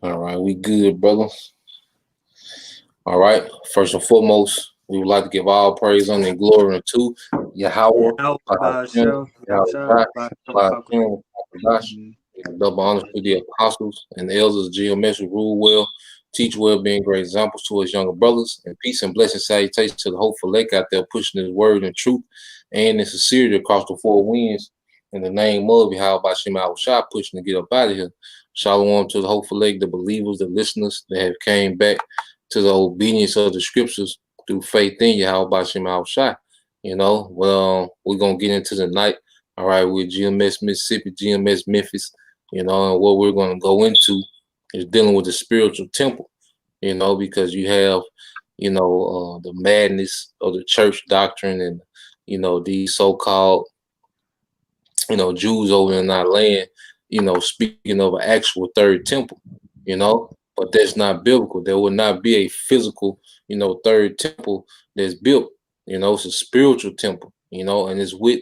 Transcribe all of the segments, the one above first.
All right, we good, brothers. All right. First and foremost, we would like to give all praise and glory unto Yahweh, Yahweh Bahashem, Ba'ashem, Yahweh, Yahweh Bahashem, Bahashem. Double honors to the apostles and the elders of GMS who rule well, teach well, being great examples to his younger brothers, and peace and blessing salutations to the hopeful lake out there pushing his word and truth and in sincerity across the four winds. In the name of Yahweh Bashem Shah, pushing to get up out of here. Shalom to the hopeful lake, the believers, the listeners that have came back to the obedience of the scriptures through faith in Yahweh Bashem Shah. You know, well, we're gonna get into the night. All right, with GMS Mississippi, GMS Memphis. You know, and what we're going to go into is dealing with the spiritual temple, you know, because you have, you know, the madness of the church doctrine and, you know, these so-called, you know, Jews over in our land, you know, speaking of an actual third temple, you know, but that's not biblical. There will not be a physical, you know, third temple that's built, you know, it's a spiritual temple, you know, and it's with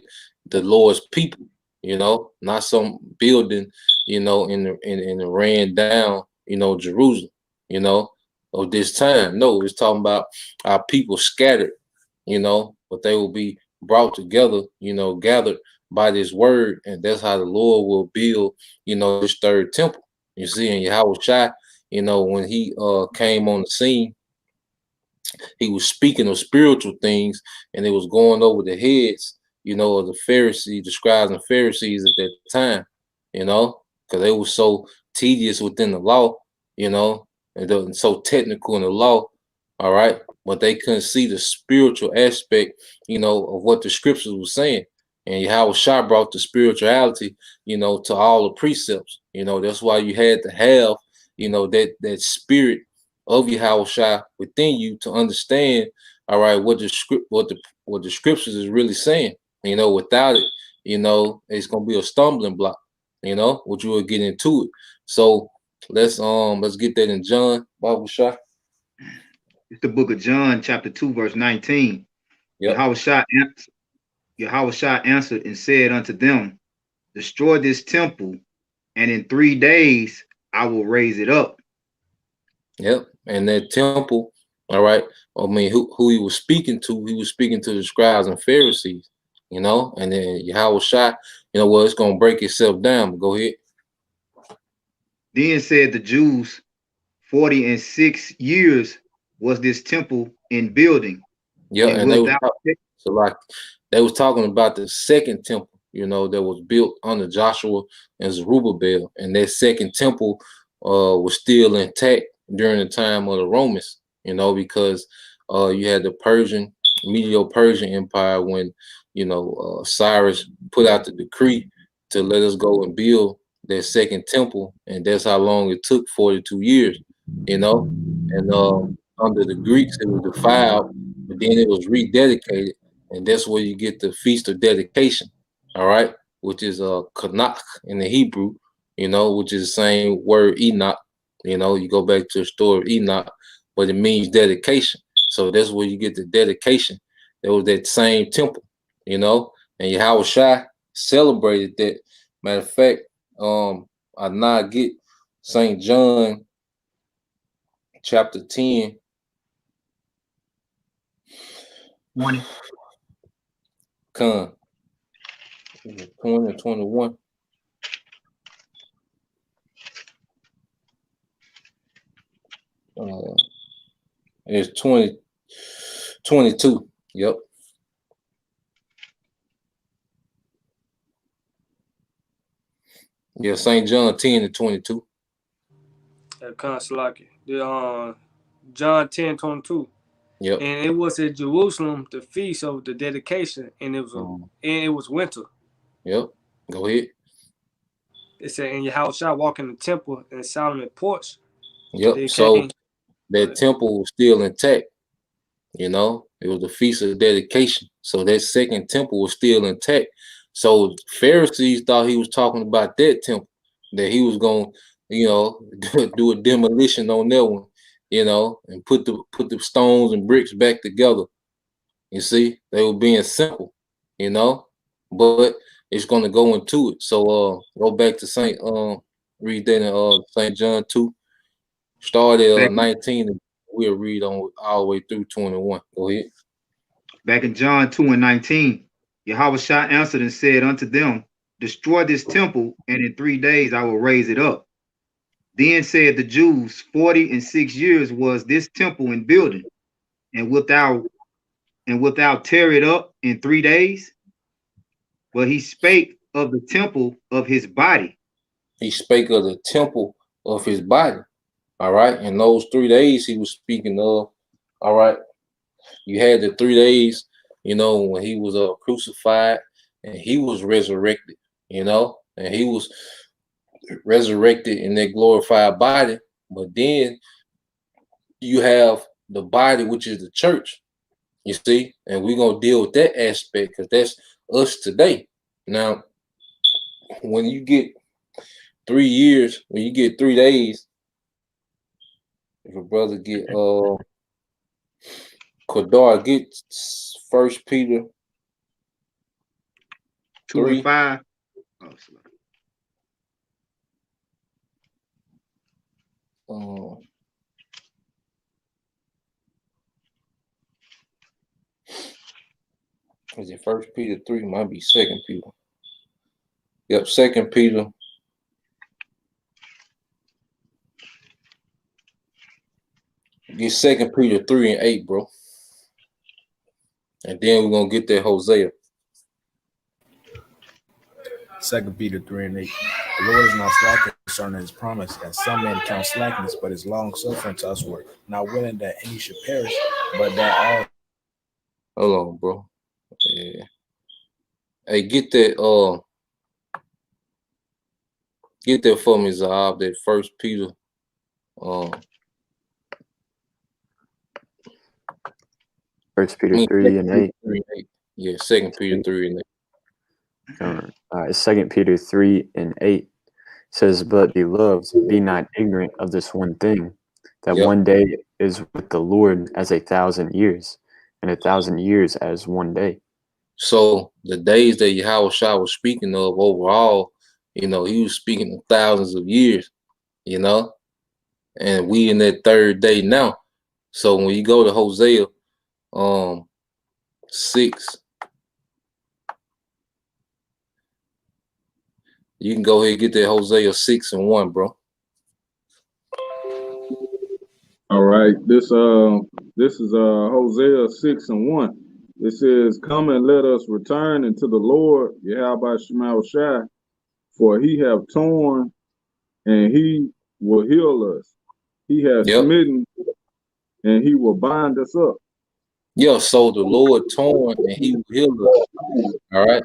the Lord's people, you know, not some building, you know, in the ran down, you know, Jerusalem, you know, of this time. No, it's talking about our people scattered, you know, but they will be brought together, you know, gathered by this word, and that's how the Lord will build, you know, this third temple. You see, in Yahweh Shai, you know, when he came on the scene, he was speaking of spiritual things, and it was going over the heads, you know, of the Pharisees, the scribes and Pharisees at that time, you know, because they were so tedious within the law, you know, and so technical in the law, all right, but they couldn't see the spiritual aspect, you know, of what the scriptures were saying. And Yahweh Shah brought the spirituality, you know, to all the precepts. You know, that's why you had to have, you know, that spirit of Yahweh Shah within you to understand, all right, what the scriptures is really saying. You know, without it, you know, it's gonna be a stumbling block, you know, which you will get into it. So let's get that in John, Bible Shah. It's the book of John, chapter 2, verse 19. Yep. Yahweh Shah answered and said unto them, destroy this temple, and in 3 days I will raise it up. Yep. And that temple, all right, I mean, who he was speaking to the scribes and Pharisees, you know, and then Yahweh Shah, you know, well, it's going to break itself down. But go ahead. Then said the Jews, 46 years was this temple in building. Yeah, and they was talking about the second temple, you know, that was built under Joshua and Zerubbabel, and that second temple was still intact during the time of the Romans, you know, because you had the Medo-Persian Empire when, you know, Cyrus put out the decree to let us go and build that second temple, and that's how long it took, 42 years, you know, and under the Greeks it was defiled, but then it was rededicated, and that's where you get the Feast of Dedication, all right, which is Kanach in the Hebrew, you know, which is the same word Enoch. You know, you go back to the story of Enoch, but it means dedication. So that's where you get the dedication. There was that same temple, you know, and Yahweh Shai celebrated that. Matter of fact, I now get St. John chapter 10. 20. 20 and 21. It's 22. Yep. Yeah, St. John 10 and 22. Consulaki. The John 10:22. Yep. And it was at Jerusalem the feast of the dedication, and it was winter. Yep. Go ahead. It said, and Yahweh Shah walk in the temple and Solomon porch. Yep. So that temple was still intact. You know, it was the feast of dedication. So that second temple was still intact. So Pharisees thought he was talking about that temple, that he was going to, you know, do a demolition on that one, you know, and put the stones and bricks back together. You see, they were being simple, you know, but it's gonna go into it. So go back to Saint read that in St. John 2, start at Back, 19 and we'll read on all the way through 21. Go ahead. back in John 2 and 19, Yahweh Shah answered and said unto them, destroy this temple, and in 3 days I will raise it up. Then said the Jews, 40 and 6 years was this temple in building, and without tear it up in 3 days. But he spake of the temple of his body. He spake of the temple of his body. All right. In those 3 days he was speaking of, all right, you had the 3 days, you know, when he was crucified and he was resurrected, you know, and he was resurrected in that glorified body. But then you have the body, which is the church, you see, and we're going to deal with that aspect because that's us today. Now, when you get 3 years, when you get 3 days, if a brother get Kodar, get 1 Peter 2 3. and 5. Oh, Is it 1 Peter 3? Might be 2 Peter. Yep, 2 Peter. Get 2 Peter 3 and 8, bro. And then we're gonna get that Hosea. 2 Peter 3 and 8. The Lord is not slack concerning his promise, as some men count slackness, but is long suffering to usward, not willing that any should perish, but that all. Hold on, bro. Yeah. Hey, get that for me, Zahab, that 1 Peter 1 Peter 3 and 8. 3 and 8. Yeah, 2 Peter 3 and 8. 2 Peter 3 and 8 says, but beloved, be not ignorant of this one thing, that one day is with the Lord as 1,000 years, and 1,000 years as one day. So the days that Yahweh Shah was speaking of overall, you know, he was speaking of thousands of years, you know, and we in that third day now. So when you go to Hosea 6, you can go ahead and get that Hosea 6 and 1, bro. All right, this is Hosea 6 and 1. It says, come and let us return unto the Lord, Yahweh Shema Shai, for he have torn and he will heal us. He has smitten and he will bind us up. Yeah, so the Lord torn and he will heal us. All right.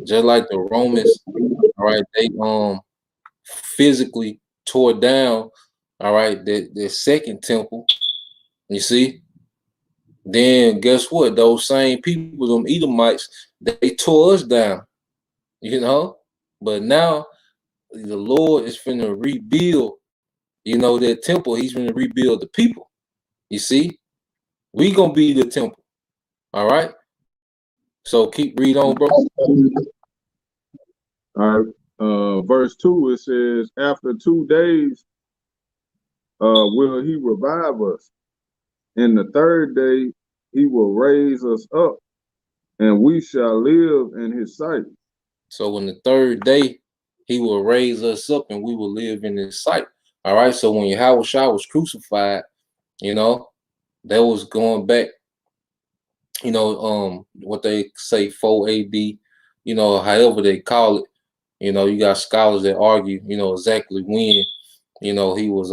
Just like the Romans, all right, they physically tore down, all right, the second temple. You see? Then guess what? Those same people, them Edomites, they tore us down, you know. But now the Lord is finna rebuild, you know, that temple. He's finna rebuild the people. You see, we gonna be the temple. All right. So keep read on, bro. All right. Verse 2, it says, after 2 days will he revive us. In the third day he will raise us up, and we shall live in his sight. So in the third day, he will raise us up and we will live in his sight. All right. So when Yahweh Shah was crucified, you know, that was going back, you know, what they say 4 AD, you know, however they call it. You know, you got scholars that argue, you know, exactly when, you know, he was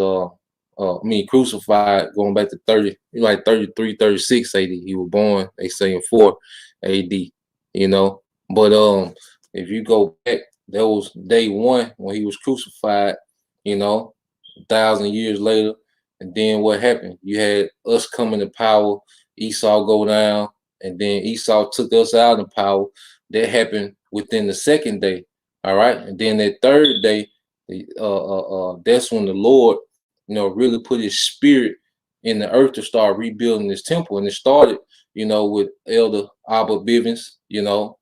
crucified going back to 30, like 33, 36 AD. He was born, they say in 4 AD, you know. But if you go back, that was day 1 when he was crucified, you know, 1,000 years later. And then what happened? You had us coming to power, Esau go down, and then Esau took us out of power. That happened within the second day. All right. And then that third day, that's when the Lord, you know, really put his spirit in the earth to start rebuilding this temple. And it started with Elder Abba Bivens,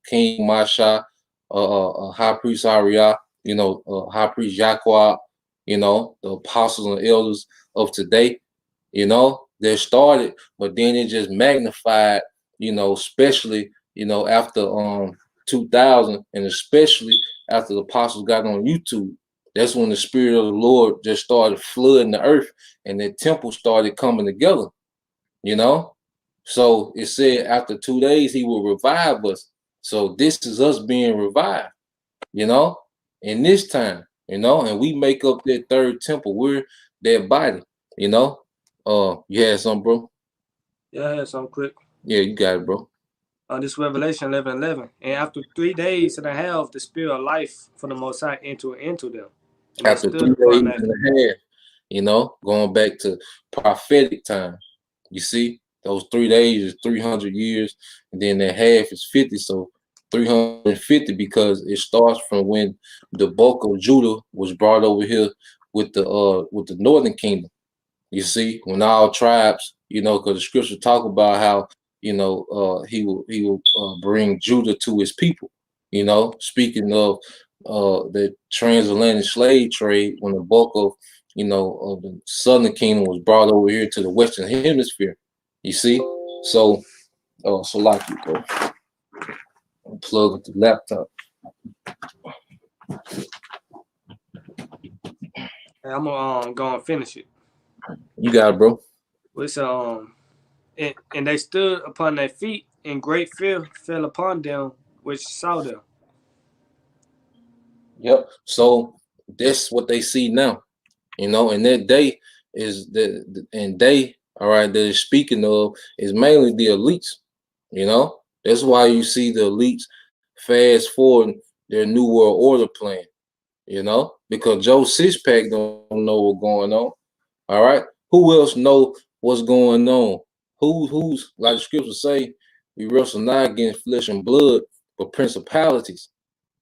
King Masha, High Priest Ariah, High Priest Yaqua, the apostles and elders of today, they started, but then it just magnified, especially, after 2000, and especially after the apostles got on YouTube. That's when the Spirit of the Lord just started flooding the earth, and the temple started coming together, So it said after 2 days he will revive us. So this is us being revived, in this time, and we make up that third temple. We're that body, you had something, bro? Yeah, I had some quick. Yeah, you got it, bro. This Revelation 11:11. And after 3 days and a half, the spirit of life from the Most High entered into them. And After 3 days and a half, going back to prophetic time. You see, those 3 days is 300 years, and then that half is 50. So 350, because it starts from when the bulk of Judah was brought over here with the northern kingdom. You see, when all tribes, because the scripture talk about how he will bring Judah to his people. Speaking of the transatlantic slave trade, when the bulk of of the southern kingdom was brought over here to the western hemisphere. You see, so like you go plug with the laptop. And I'm gonna go and finish it. You got it, bro. It's and they stood upon their feet, and great fear fell upon them which saw them. Yep. So that's what they see now, and that day is and they, all right, that is speaking of is mainly the elites. That's why you see the elites fast forward their new world order plan. Because Joe Sixpack don't know what's going on. All right, who else know what's going on? Who's like the scriptures say, we wrestle not against flesh and blood, but principalities.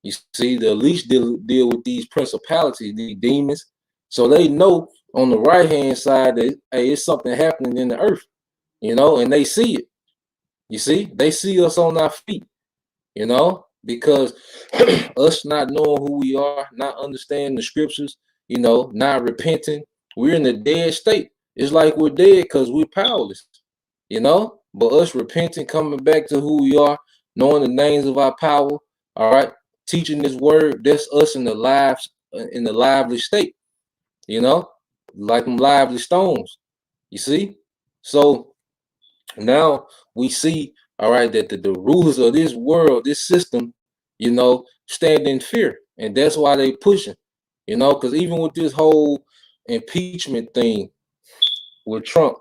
You see, the elites deal with these principalities, these demons, so they know on the right hand side that hey, it's something happening in the earth, and they see it. You see, they see us on our feet, because us not knowing who we are, not understanding the scriptures, not repenting, we're in a dead state. It's like we're dead because we're powerless, but us repenting, coming back to who we are, knowing the names of our power, all right, teaching this word, that's us in the lively state, like them lively stones. You see? So now we see, all right, that the rulers of this world, this system, stand in fear. And that's why they pushing, because even with this whole impeachment thing with Trump,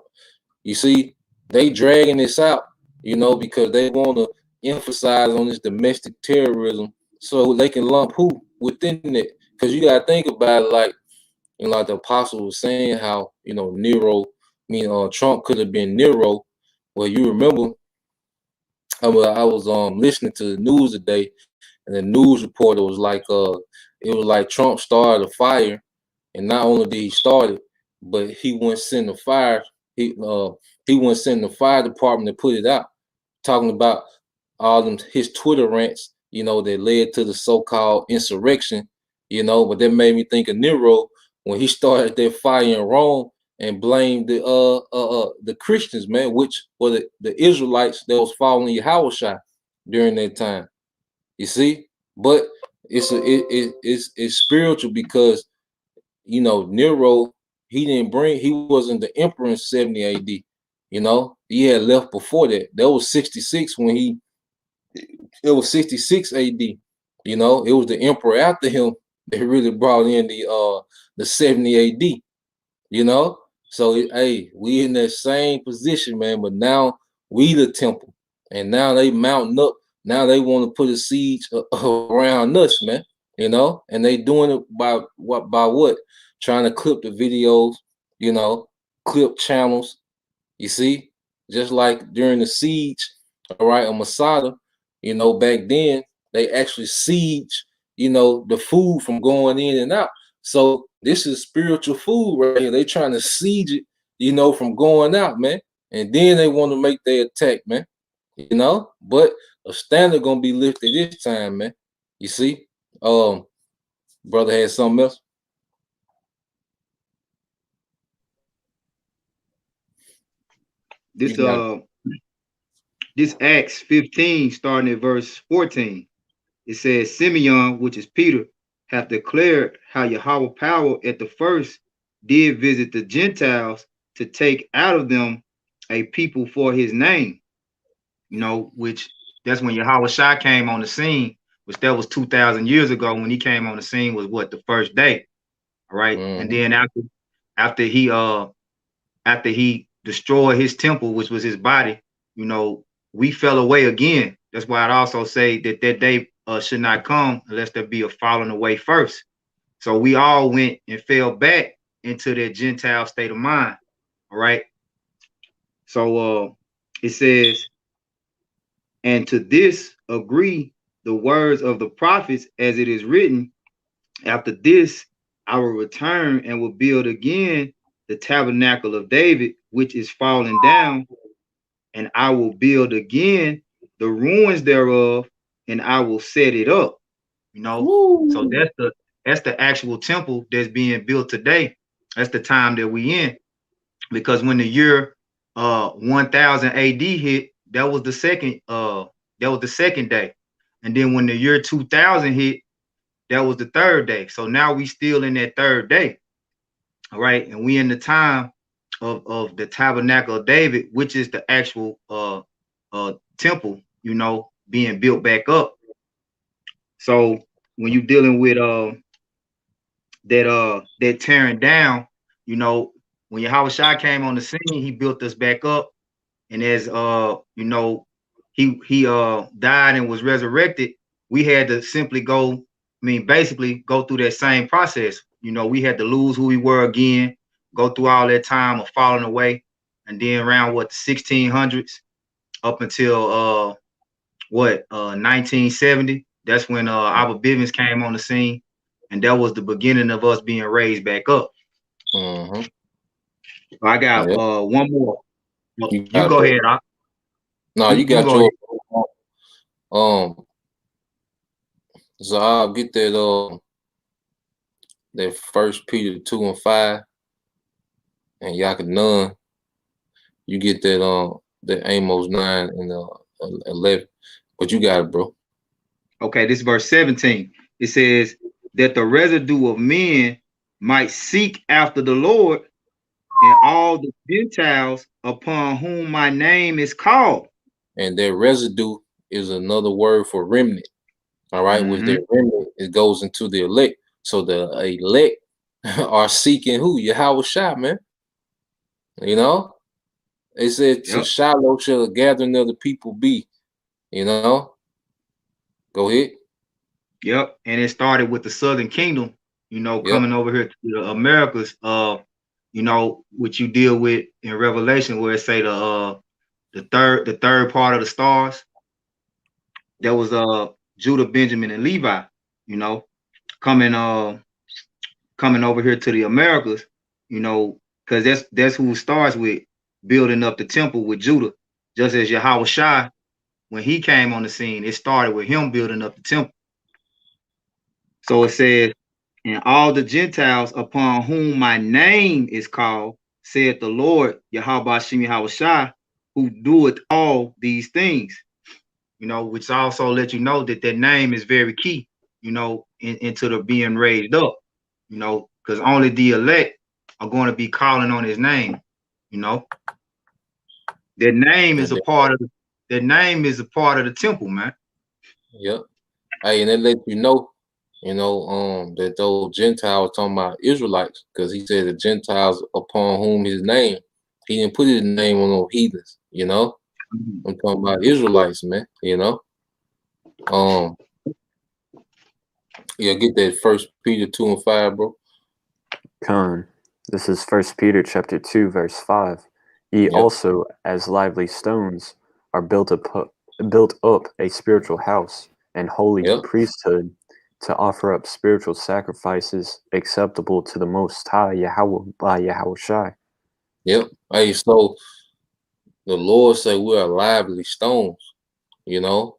you see, they dragging this out, because they want to emphasize on this domestic terrorism so they can lump who within it. Because you got to think about it, like the apostle was saying, how, Trump could have been Nero. Well, you remember, I was listening to the news today, and the news reporter was like, it was like Trump started a fire, and not only did he start it, but he wouldn't send the fire. He wouldn't send the fire department to put it out. Talking about all them his Twitter rants, that led to the so-called insurrection, But that made me think of Nero when he started that fire in Rome and blamed the Christians, man, which were the Israelites that was following Yahushua during that time. You see, but it's spiritual because Nero, he wasn't the emperor in 70 AD. He had left before that. That was 66 it was 66 AD. It was the emperor after him that really brought in the 70 AD. So hey, we in that same position, man. But now we the temple, and now they mounting up. Now they want to put a siege around us, man. And they doing it by what? Trying to clip the videos, clip channels. You see, just like during the siege, all right, of Masada, back then they actually siege, the food from going in and out. So this is spiritual food right here. They trying to siege it, from going out, man. And then they want to make their attack, man. you know. But a standard gonna be lifted this time, man. You see, brother had something else. This this Acts 15, starting at verse 14. It says, Simeon, which is Peter, hath declared how Yahweh power at the first did visit the Gentiles to take out of them a people for his name. You know, which that's when Yahweh Shai came on the scene, which that was 2,000 years ago. When he came on the scene was what, the first day. All right. And then after he destroyed his temple, which was his body, you know, we fell away again. That's why I'd also say that day should not come unless there be a falling away first. So we all went and fell back into that Gentile state of mind. All right. So it says, and to this agree the words of the prophets, as it is written, after this I will return and will build again the tabernacle of David, which is fallen down, and I will build again the ruins thereof, and I will set it up. You know, Woo. So that's the actual temple that's being built today. That's the time that we in, because when the year 1000 AD hit, that was the second day, and then when the year 2000 hit, that was the third day. So now we still in that third day. All right, and we in the time of the tabernacle of David, which is the actual temple, you know, being built back up. So when you're dealing with that tearing down, you know, when Yahweh Shai came on the scene, he built us back up, and as you know, he died and was resurrected. We had to simply basically go through that same process. You know, we had to lose who we were again, go through all that time of falling away, and then around the 1600s up until 1970. That's when Abba Bivens came on the scene, and that was the beginning of us being raised back up. I got one more. You go ahead. No, you got your so I'll get that First Peter 2 and 5, and Yakanan. You get that Amos 9 and 11. But you got it, bro. Okay, this is verse 17. It says that the residue of men might seek after the Lord, and all the Gentiles upon whom my name is called. And that residue is another word for remnant. All right, with their remnant, it goes into the elect. So the elect are seeking who? Yahweh Shai, man. You know, it said to Shiloh shall the gathering of the people be. You know, go ahead. Yep, and it started with the Southern Kingdom. You know, coming over here to the Americas. You know, which you deal with in Revelation, where it say the third part of the stars. That was Judah, Benjamin, and Levi. You know, coming over here to the Americas. You know, because that's who it starts with, building up the temple with Judah. Just as Yahweh Shai, when he came on the scene, it started with him building up the temple. So it says, and all the Gentiles upon whom my name is called, saith the Lord, Yahweh Shem Yahweh Shai, who doeth all these things. You know, which also let you know that name is very key, you know, into the being raised up, you know, because only the elect are going to be calling on his name, you know. That name is a part of the temple, man. Yep. Hey, and it let you know, that those Gentiles talking about Israelites, because he said the Gentiles upon whom his name, he didn't put his name on no heathens, you know. I'm talking about Israelites, man, you know. Get that First Peter 2 and 5, bro. Con. This is First Peter chapter 2, verse 5. Ye also, as lively stones, are built up a spiritual house and holy priesthood, to offer up spiritual sacrifices acceptable to the Most High Yahweh by Yahweh Shai. Yep. Hey, so The Lord say we are lively stones, you know,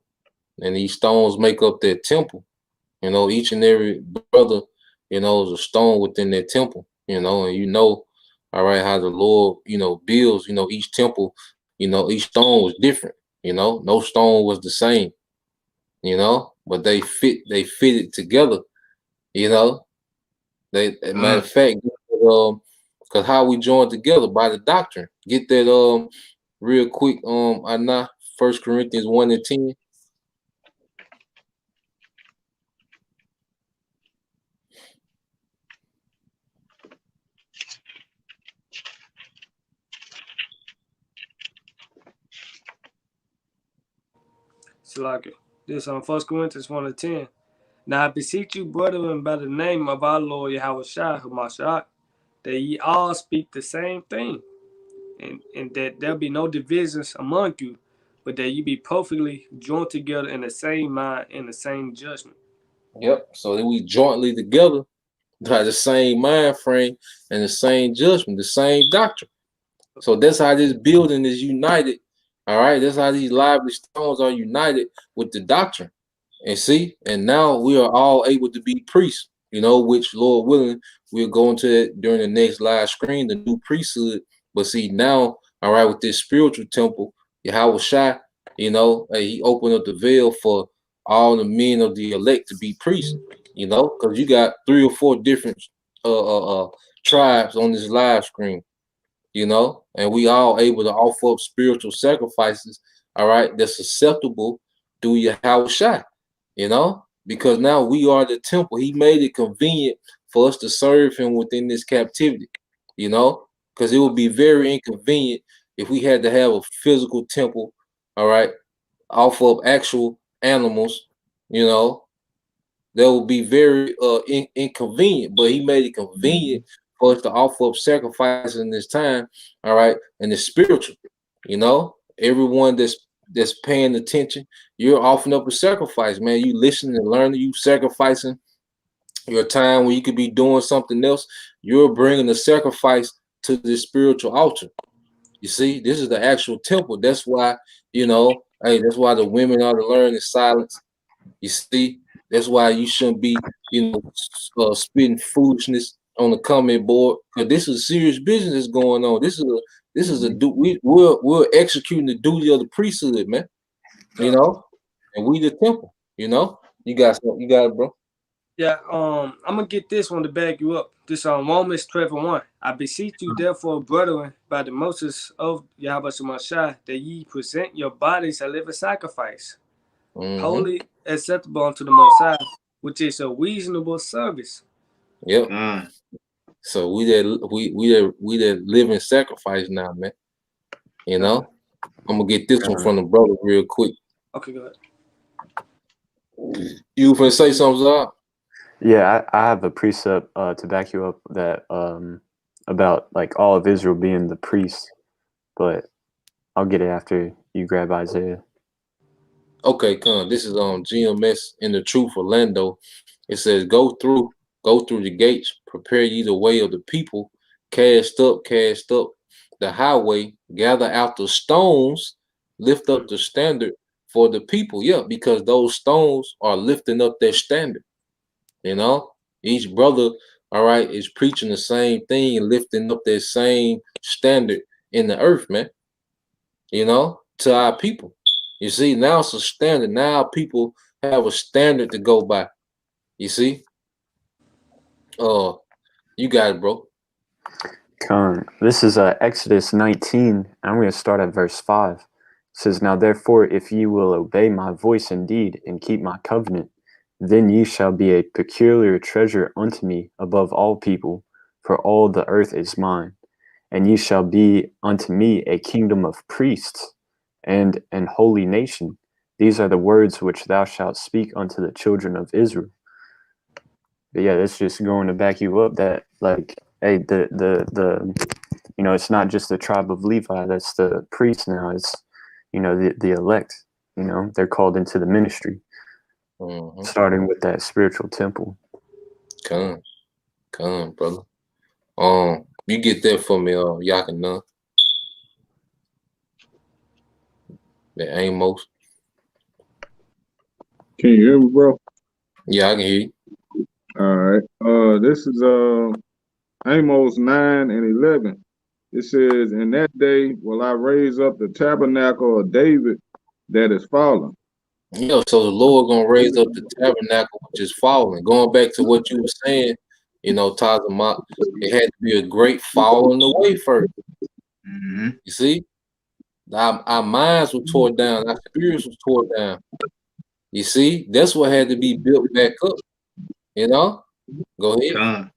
and these stones make up their temple. You know, each and every brother, you know, is a stone within their temple, you know, and you know, all right, how the Lord, you know, builds, you know, each temple, you know, each stone was different, you know, no stone was the same, you know, but they fitted together, you know. They, as a matter of fact, because how we joined together by the doctrine. Get that real quick, I know 1 Corinthians 1:10. It's like this on 1 Corinthians 1:10. Now I beseech you, brethren, by the name of our Lord Yahweh Shai, that ye all speak the same thing, and that there be no divisions among you, but that ye be perfectly joined together in the same mind and the same judgment. Yep. So that we jointly together by the same mind frame and the same judgment, the same doctrine. So that's how this building is united. All right. That's how these lively stones are united with the doctrine. And see, and now we are all able to be priests, you know, which Lord willing, we'll go into that during the next live screen, the new priesthood. But see, now, all right, with this spiritual temple, Yahweh Shai, you know, he opened up the veil for all the men of the elect to be priests, you know, because you got 3 or 4 different tribes on this live screen, you know, and we all able to offer up spiritual sacrifices, all right, that's acceptable through Yahweh Shai, you know, because now we are the temple. He made it convenient for us to serve him within this captivity, you know, because it would be very inconvenient if we had to have a physical temple, all right, off of actual animals, you know, that would be very inconvenient, but he made it convenient for us to offer up sacrifices in this time, all right, and it's spiritual, you know, everyone that's paying attention, you're offering up a sacrifice, man. You listening and learning, you sacrificing your time when you could be doing something else. You're bringing a sacrifice to this spiritual altar. You see, this is the actual temple. That's why, you know, hey, that's why the women are to learn in silence. You see, that's why you shouldn't be, you know, spitting foolishness on the comment board, because this is serious business that's going on. This is a we're executing the duty of the priesthood, man. You know, and we the temple. You know, you got it, bro. Yeah, I'm gonna get this one to back you up. This on Romans 12:1. I beseech you, therefore, brethren, by the mercies of Yahweh Shai, that ye present your bodies a living sacrifice, holy, acceptable unto the Most High, which is a reasonable service. Yep. So we that living sacrifice now, man. You know, I'm gonna get this one from the brother real quick. Okay, go ahead. You finna say something, Zah? Yeah, I have a precept to back you up that about like all of Israel being the priests, but I'll get it after you grab Isaiah. Okay, come. This is GMS in the Truth Orlando. It says, go through the gates, prepare ye the way of the people, cast up the highway, gather out the stones, lift up the standard for the people. Yeah, because those stones are lifting up their standard. You know, each brother, all right, is preaching the same thing and lifting up their same standard in the earth, man. You know, to our people. You see, now it's a standard. Now people have a standard to go by. You see? You got it, bro. This is Exodus 19. I'm going to start at verse 5. It says, now therefore, if ye will obey my voice indeed, and keep my covenant, then ye shall be a peculiar treasure unto me above all people, for all the earth is mine. And ye shall be unto me a kingdom of priests, and an holy nation. These are the words which thou shalt speak unto the children of Israel. But yeah, that's just going to back you up that, like, hey, the you know, it's not just the tribe of Levi, that's the priests now. It's, you know, the elect, you know, they're called into the ministry, starting with that spiritual temple. Come, brother. You get that for me, Yakina. The Amos. Can you hear me, bro? Yeah, I can hear you. All right. This is Amos 9 and 11. It says, "In that day will I raise up the tabernacle of David that is fallen." Yeah, so the Lord gonna raise up the tabernacle which is fallen. Going back to what you were saying, Tazamak, it had to be a great falling away first. Mm-hmm. You see, our minds were torn down, our spirits was torn down. You see, that's what had to be built back up. Go ahead. Con.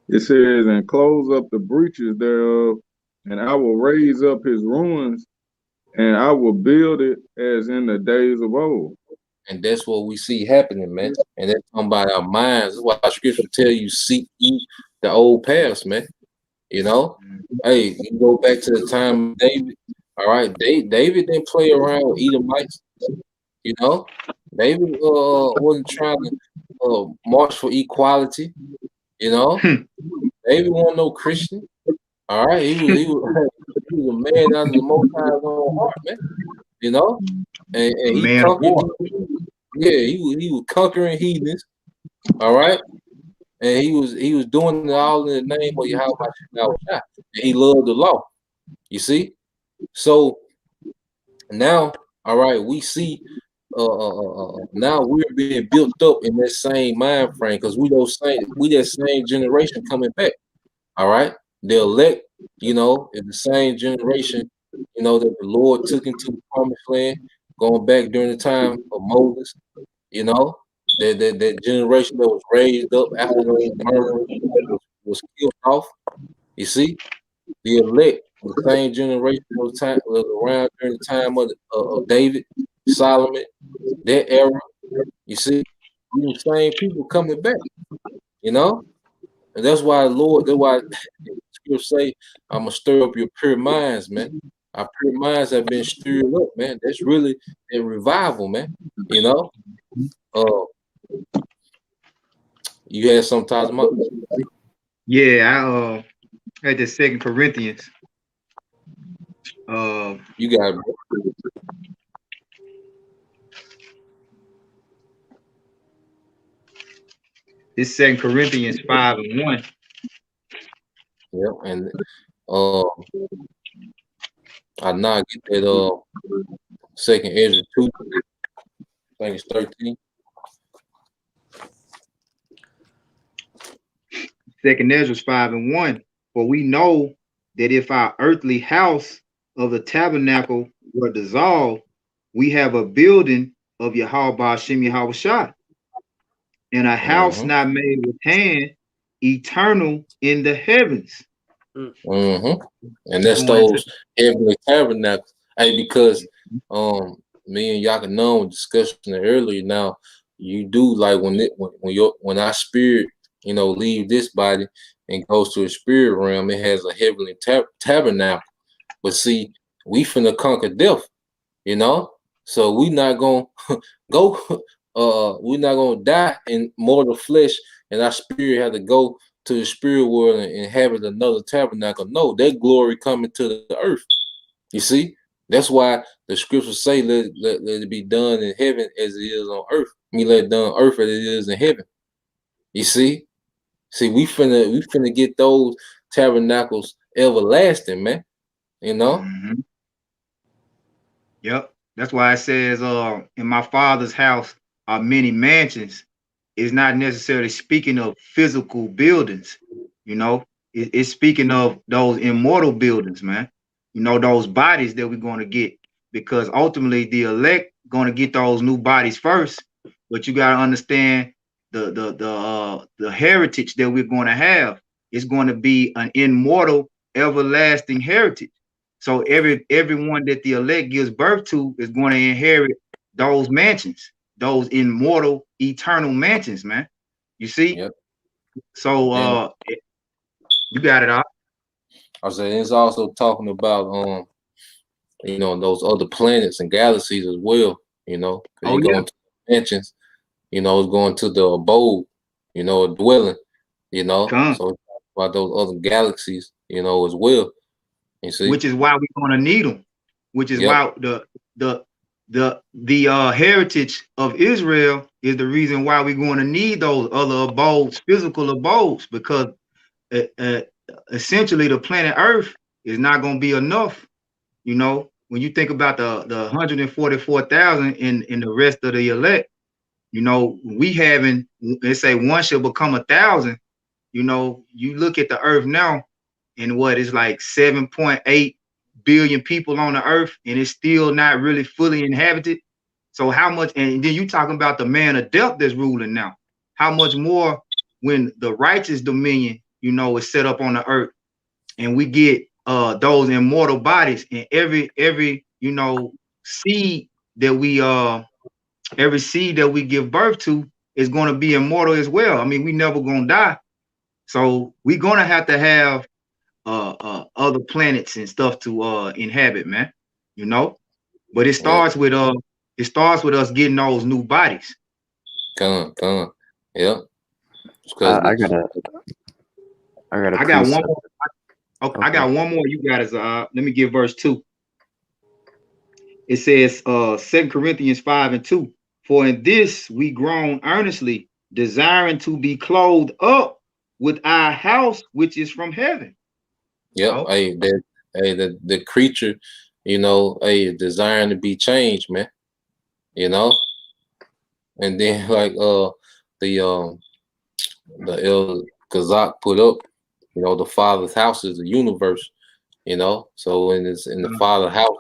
It says, "And close up the breaches thereof, and I will raise up his ruins, and I will build it as in the days of old." And that's what we see happening, man. And that's talking about our minds. That's why scripture tell you seek ye the old past, man. Hey, you go back to the time of David. All right, David didn't play around with Edomites. David wasn't trying to march for equality. David wasn't no Christian. All right, he was a man out of the Most High's own heart, man. And he Man of war. conquered. Yeah, he was conquering heathens. All right, and he was doing it all in the name of Yahweh, and he loved the law. You see, so now, all right, we see. Now we're being built up in that same mind frame because we that same generation coming back. All right, the elect, is the same generation, that the Lord took into the promised land, going back during the time of Moses. That generation that was raised up after those murderers was killed off. You see, the elect, the same generation was around during the time of David, Solomon, that era. You see, the same people coming back. And that's why Scripture say, "I'm gonna stir up your pure minds, man." Our pure minds have been stirred up, man. That's really a revival, man. You had some time about. Yeah, I had the 2 Corinthians. You got it, bro. This 2 Corinthians 5 and 1. Yeah, and I now get that 2 Ezra 2. I think it's 13. 2 Ezra 5 and 1. For we know that if our earthly house of the tabernacle were dissolved, we have a building of Yahweh Hashem Yahweh Shah, and a house not made with hand, eternal in the heavens. And that's those heavenly tabernacles. Hey, because me and Yakanon were discussing it earlier. Now you do like when our spirit, leave this body and goes to a spirit realm, it has a heavenly tabernacle. But see, we finna conquer death, so we not gonna go. We're not gonna die in mortal flesh, and our spirit had to go to the spirit world and inhabit another tabernacle. No, that glory coming to the earth. You see, that's why the scriptures say, let it be done in heaven as it is on earth. Let it done on earth as it is in heaven. You see, we finna get those tabernacles everlasting, man. Yep. That's why it says, in my Father's house are many mansions. It's not necessarily speaking of physical buildings, it's speaking of those immortal buildings, man. Those bodies that we're going to get, because ultimately the elect going to get those new bodies first. But you got to understand the heritage that we're going to have is going to be an immortal, everlasting heritage. So everyone that the elect gives birth to is going to inherit those mansions, those immortal, eternal mansions, man. You see? Yep. So you got it out. I said it's also talking about those other planets and galaxies as well. Going to mansions, it's going to the abode, a dwelling, So it's about those other galaxies, as well. You see, which is why we're going to need them. which is why the heritage of Israel is the reason why we're going to need those other abodes, physical abodes, because essentially the planet Earth is not going to be enough. You know, when you think about the 144,000 in the rest of the elect, you know, we having, let's say one shall become 1,000. You know, you look at the Earth now, and what is like 7.8 billion people on the Earth, and it's still not really fully inhabited. So how much? And then you talking about the man of death that's ruling now. How much more when the righteous dominion, you know, is set up on the earth, and we get those immortal bodies, and every you know seed that we every seed that we give birth to is going to be immortal as well. I mean, we never gonna die, so we're gonna have to have other planets and stuff to inhabit, man. You know, but it starts with us getting those new bodies. Come on, yeah. I got one more. Okay. I got one more. You got is let me get verse 2. It says 2 Corinthians 5:2. For in this we groan earnestly, desiring to be clothed up with our house which is from heaven. Yep. Oh. The creature, you know, desiring to be changed, man. You know, and then like the El Kazak put up, you know, the Father's house is the universe, you know. So in the Father's house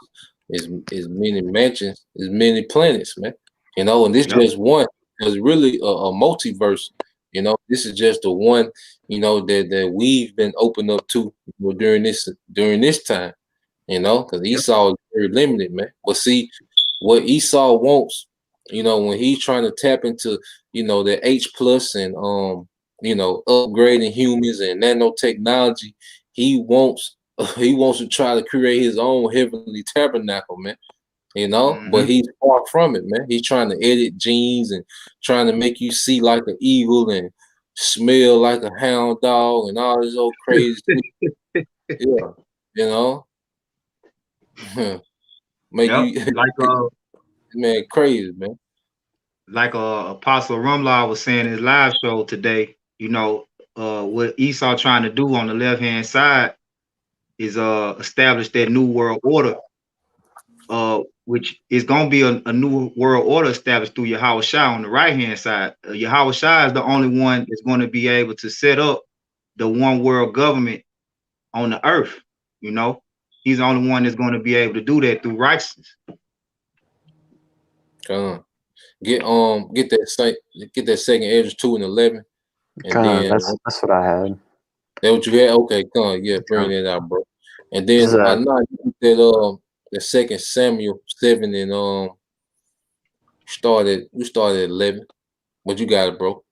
is many mansions, is many planets, man. You know, and this just one. It's really a multiverse. You know, this is just the one, you know, that we've been opened up to, you know, during this time, you know, because Esau is very limited, man. But see, what Esau wants, you know, when he's trying to tap into, you know, the H plus and you know, upgrading humans and nanotechnology, he wants to try to create his own heavenly tabernacle, man. You know, but he's far from it, man. He's trying to edit genes and trying to make you see like an eagle and smell like a hound dog and all this old crazy shit. Yeah, you know, make you like man crazy, man. Like Apostle Rumlaw was saying in his live show today, you know, what Esau trying to do on the left hand side is establish that new world order, which is gonna be a new world order established through Yahweh Shai on the right hand side. Yahweh Shai is the only one that's going to be able to set up the one world government on the earth. You know, he's the only one that's going to be able to do that through righteousness. Get that second Ezra 2:11, and then that's what I had. That what you had? Okay, bring that out, bro. And then I know you did the second Samuel 7 and we started at 11. But you got it, bro.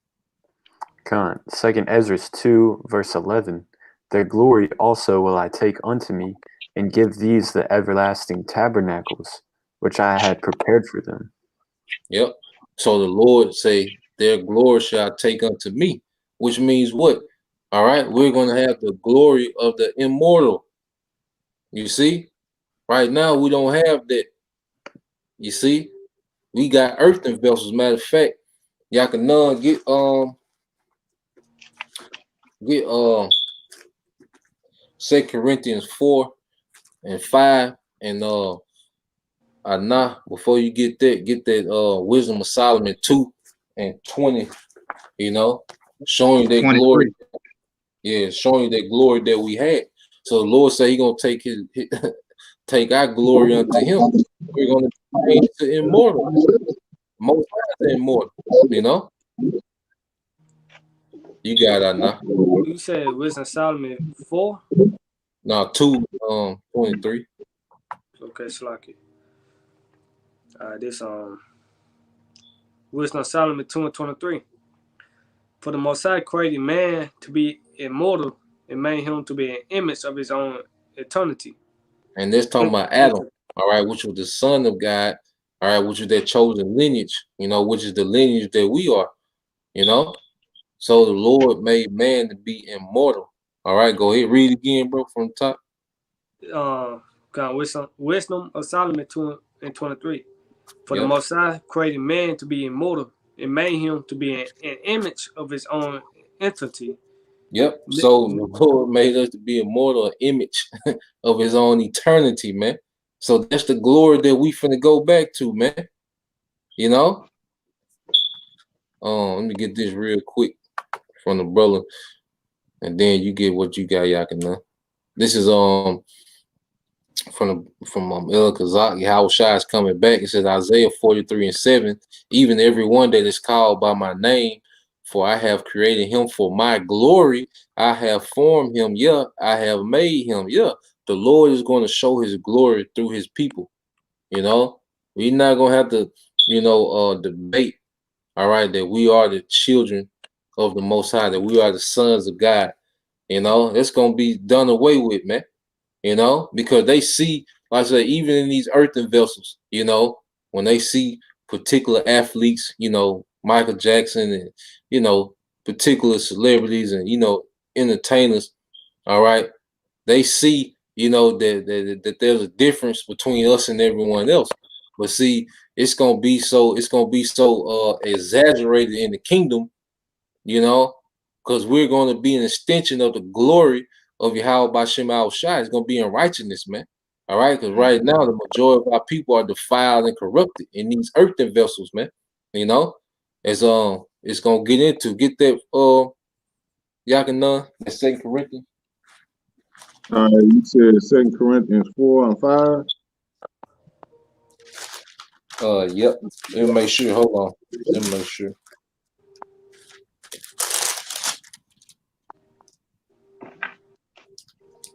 Second Ezra 2 verse 11. Their glory also will I take unto me, and give these the everlasting tabernacles which I had prepared for them. Yep. So the Lord say, their glory shall I take unto me, which means what? All right, we're going to have the glory of the immortal. You see, right now we don't have that. You see, we got earthen vessels. Matter of fact, y'all can get 2 Corinthians 4 and 5 and before you get that Wisdom of Solomon 2 and 20, you know, showing that glory. Yeah, showing that glory that we had. So the Lord said He gonna take take our glory unto Him. We're gonna change to immortal, most immortal. You know. You got it now. You said Wisdom Solomon 4? No, 2:23. Okay, Slocky. This Wisdom Solomon 2:23. For the Most High created man to be immortal and made him to be an image of his own eternity. And this talking about Adam, all right, which was the son of God, all right, which is that chosen lineage, you know, which is the lineage that we are, you know. So the Lord made man to be immortal. All right, go ahead, read again, bro, from the top. Wisdom of Solomon 2 and 23. For the Most High created man to be immortal and made him to be an image of his own entity. Yep. So the Lord made us to be immortal, image of his own eternity, man. So that's the glory that we finna go back to, man. You know? Let me get this real quick from the brother, and then you get what you got, Yakina. This is from El Kazak, Yahweh Shai is coming back. It says Isaiah 43 and 7, even every one that is called by my name, for I have created him for my glory. I have formed him, yeah, I have made him, yeah. The Lord is going to show his glory through his people. You know, we're not gonna have to, debate, all right, that we are the children of the Most High, that we are the sons of God. You know, it's gonna be done away with, man. You know, because they see, like I said, even in these earthen vessels, you know, when they see particular athletes, you know, Michael Jackson and, you know, particular celebrities and, you know, entertainers, all right, they see, you know, that there's a difference between us and everyone else. But see, it's gonna be so exaggerated in the kingdom, you know, because we're going to be an extension of the glory of Yahweh Bashem Al Shai. It's going to be in righteousness, man. All right, because right now the majority of our people are defiled and corrupted in these earthen vessels, man. You know, it's gonna get that Yakina, that 2 Corinthians. You said 2 Corinthians 4 and 5. Yep. Let me make sure. Hold on. Let me make sure.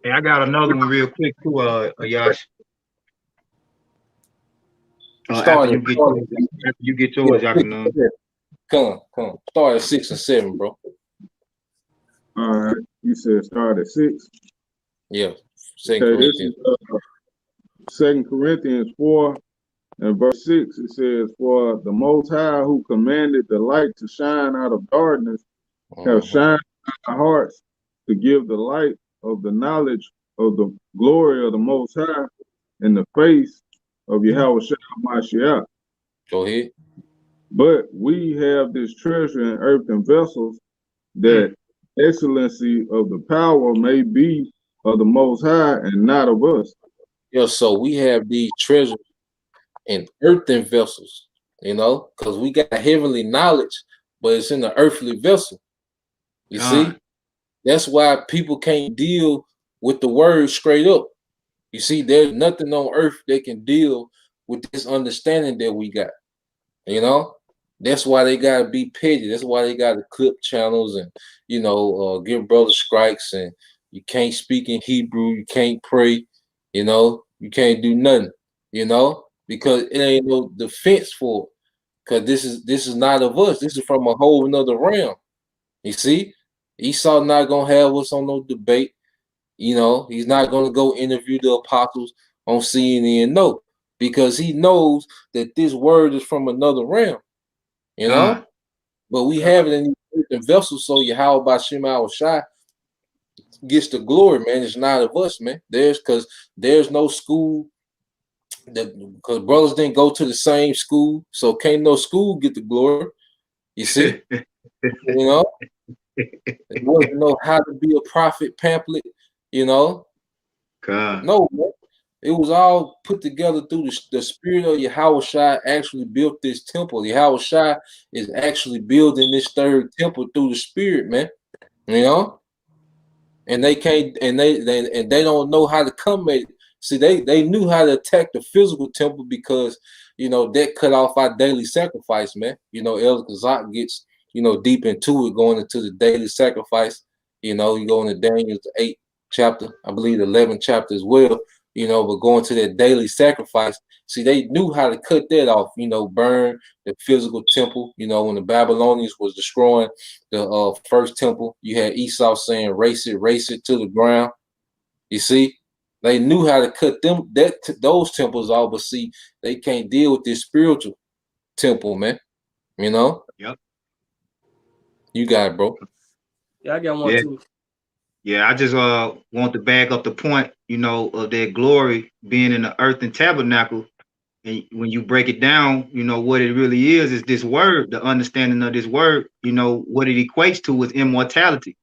Hey, I got another one real quick too, Yash. After you get yours, Yakina. Come. Start at 6 and 7, bro. All right. You said start at 6. Yeah. 2 Okay, Corinthians. This is 2 Corinthians 4 and verse 6. It says, for the Most High who commanded the light to shine out of darkness have shined in our hearts to give the light of the knowledge of the glory of the Most High in the face of Yahweh Mashiach. Go ahead. But we have this treasure in earthen vessels, that excellency of the power may be of the Most High and not of us. Yeah, so we have these treasures in earthen vessels, you know, because we got heavenly knowledge, but it's in the earthly vessel. You see, that's why people can't deal with the word straight up. You see, there's nothing on earth that can deal with this understanding that we got. You know, that's why they gotta be petty. That's why they gotta clip channels and, you know, give brother strikes, and you can't speak in Hebrew, you can't pray, you know, you can't do nothing, you know, because it ain't no defense for it. Because this is not of us. This is from a whole another realm. You see, Esau not gonna have us on no debate. You know, he's not gonna go interview the apostles on CNN. No, because he knows that this word is from another realm. You know, but we have it in these vessels, so Yahweh Bashem Al Shai gets the glory, man. It's not of us, man. There's no school because brothers didn't go to the same school, so can't no school get the glory. You see, you know, it wasn't no how to be a prophet pamphlet, you know. No, man. It was all put together through the spirit of Yahweh Shai actually built this temple. Yahweh Shai is actually building this third temple through the spirit, man. You know, and they can't, and they don't know how to come at it. See, they knew how to attack the physical temple because, you know, that cut off our daily sacrifice, man. You know, El Kazak gets, you know, deep into it, going into the daily sacrifice. You know, you go into Daniel's 8th chapter, I believe the 11th chapter as well. You know, but going to that daily sacrifice, see, they knew how to cut that off, you know, burn the physical temple. You know, when the Babylonians was destroying the first temple, you had Esau saying, race it to the ground. You see, they knew how to cut those temples off, but see, they can't deal with this spiritual temple, man. You know? Yep. You got it, bro. Yeah, I got one too. Yeah, I just want to back up the point, of their glory being in the earthen tabernacle. And when you break it down, what it really is this word, the understanding of this word, what it equates to is immortality.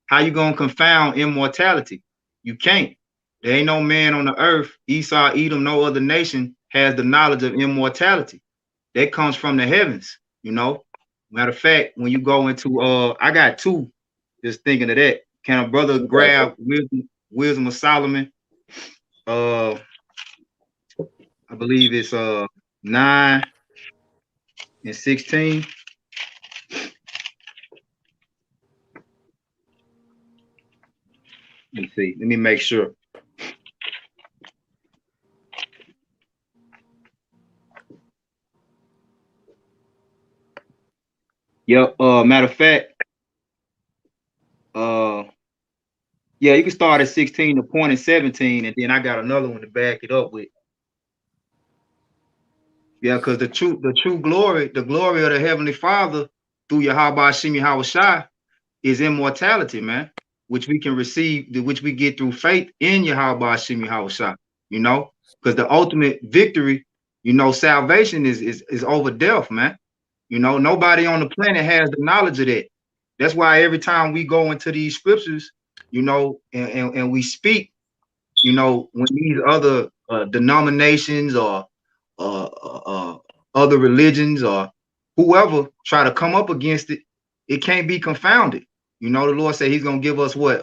How you gonna confound immortality? You can't. There ain't no man on the earth, Esau, Edom, no other nation has the knowledge of immortality. That comes from the heavens. Matter of fact, when you go into I got two, just thinking of that. Can a brother Okay. grab wisdom of Solomon? Uh I believe it's 9 and 16. Let me see. Let me make sure. Yep. Matter of fact, uh, yeah, you can start at 16 to point at 17, and then I got another one to back it up with. Yeah, because the true glory, the glory of the Heavenly Father through Yahweh Shem Yahweh is immortality, man, which we can receive, which we get through faith in Yahweh Shem Yahweh because the ultimate victory, salvation is over death, man. Nobody on the planet has the knowledge of that. That's why every time we go into these scriptures, and we speak, when these other denominations or other religions or whoever try to come up against it, it can't be confounded. The Lord said He's gonna give us what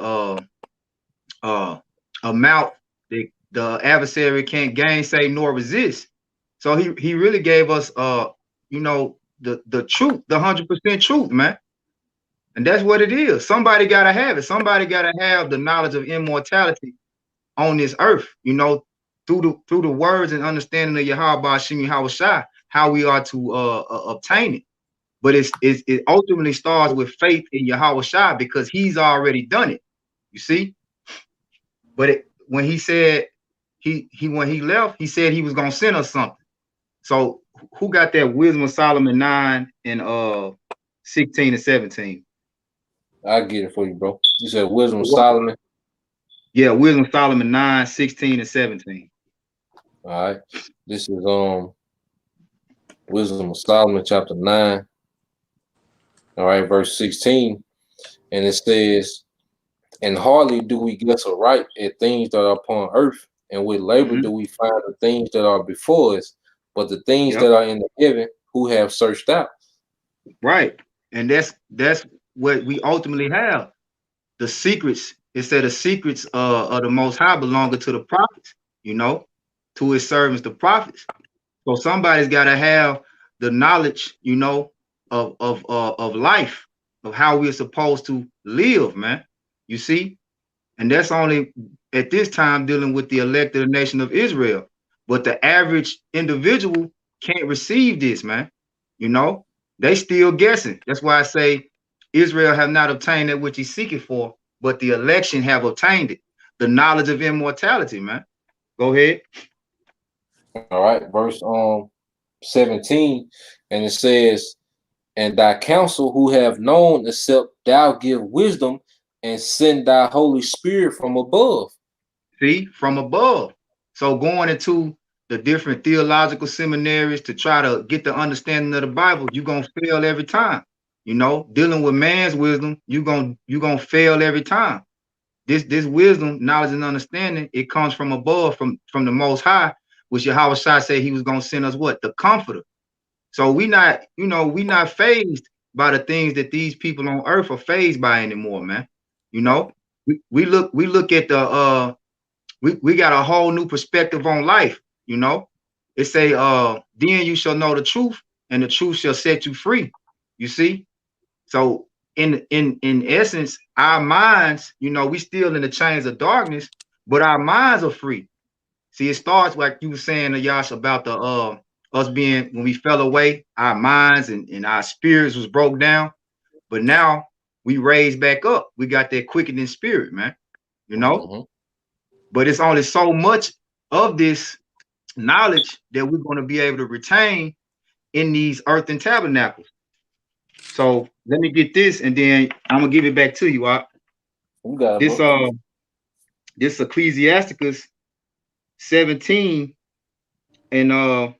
a mouth that the adversary can't gainsay nor resist. So he really gave us the truth, the 100% truth, man. And that's what it is. Somebody gotta have it. Somebody gotta have the knowledge of immortality on this earth, through the words and understanding of Yahweh Shem Yahweh, how we are to obtain it. But it ultimately starts with faith in Yahweh because He's already done it. You see? But when He said when He left, He said He was gonna send us something. So who got that wisdom of Solomon 9 and 16 and 17? I get it for you, bro. You said wisdom of Solomon. Yeah, wisdom of Solomon 9, 16 and 17. All right. This is wisdom of Solomon, chapter 9. All right, verse 16. And it says, and hardly do we guess aright at things that are upon earth, and with labor do we find the things that are before us, but the things that are in the heaven who have searched out. Right. And that's what we ultimately have. The secrets, it said the secrets of the Most High belonging to the prophets, to His servants, the prophets. So somebody's got to have the knowledge, of life, of how we're supposed to live, man. You see? And that's only at this time dealing with the elected nation of Israel. But the average individual can't receive this, man. They still guessing. That's why I say Israel have not obtained that which he's seeking for, but the election have obtained it. The knowledge of immortality, man. Go ahead. All right, verse 17, and it says, and thy counsel who have known, except thou give wisdom and send thy Holy Spirit from above. See, from above. So going into the different theological seminaries to try to get the understanding of the Bible, you're gonna fail every time. Dealing with man's wisdom, you're gonna fail every time. This wisdom, knowledge, and understanding, it comes from above, from the Most High, which Yahweh Shai said He was gonna send us what? The Comforter. So we not phased by the things that these people on earth are phased by anymore, man. We look at the we got a whole new perspective on life. It say then you shall know the truth, and the truth shall set you free. You see? So in essence, our minds, we still in the chains of darkness, but our minds are free. See, it starts like you were saying, Yash, about the us being, when we fell away, our minds and our spirits was broke down, but now we raised back up. We got that quickening spirit, man. But it's only so much of this knowledge that we're going to be able to retain in these earthen tabernacles. So let me get this, and then I'm gonna give it back to you. You got it, This bro. this Ecclesiasticus 17, and I'm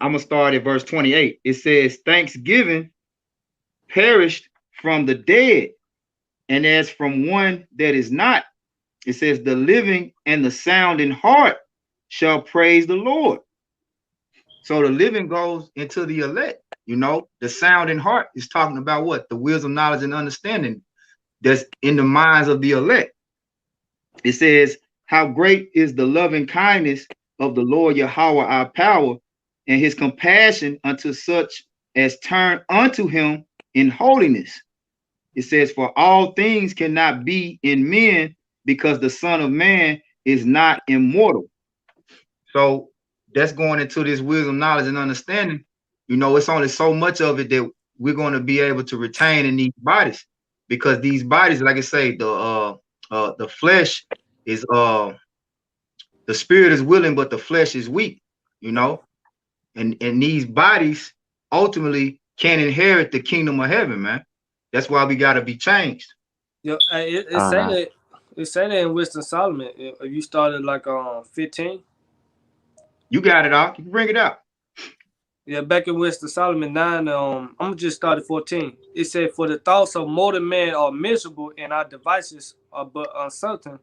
gonna start at verse 28. It says, "Thanksgiving perished from the dead, and as from one that is not." It says, "The living and the sound in heart shall praise the Lord." So the living goes into the elect. You know, the sound in heart is talking about what? The wisdom, knowledge, and understanding that's in the minds of the elect. It says, "How great is the loving kindness of the Lord Yahweh our power, and his compassion unto such as turn unto him in holiness." It says, "For all things cannot be in men, because the Son of Man is not immortal." So that's going into this wisdom, knowledge, and understanding. You know, it's only so much of it that we're going to be able to retain in these bodies, because these bodies, like I say, the flesh is the spirit is willing, but the flesh is weak. You know, and these bodies ultimately can't inherit the kingdom of heaven, man. That's why we got to be changed. Yo, it say that in Wisdom Solomon. If you started like 15. You got it all. You can bring it up. Yeah, back in Wisdom Solomon 9, I'm gonna just start at 14. It said, "For the thoughts of mortal man are miserable, and our devices are but uncertain.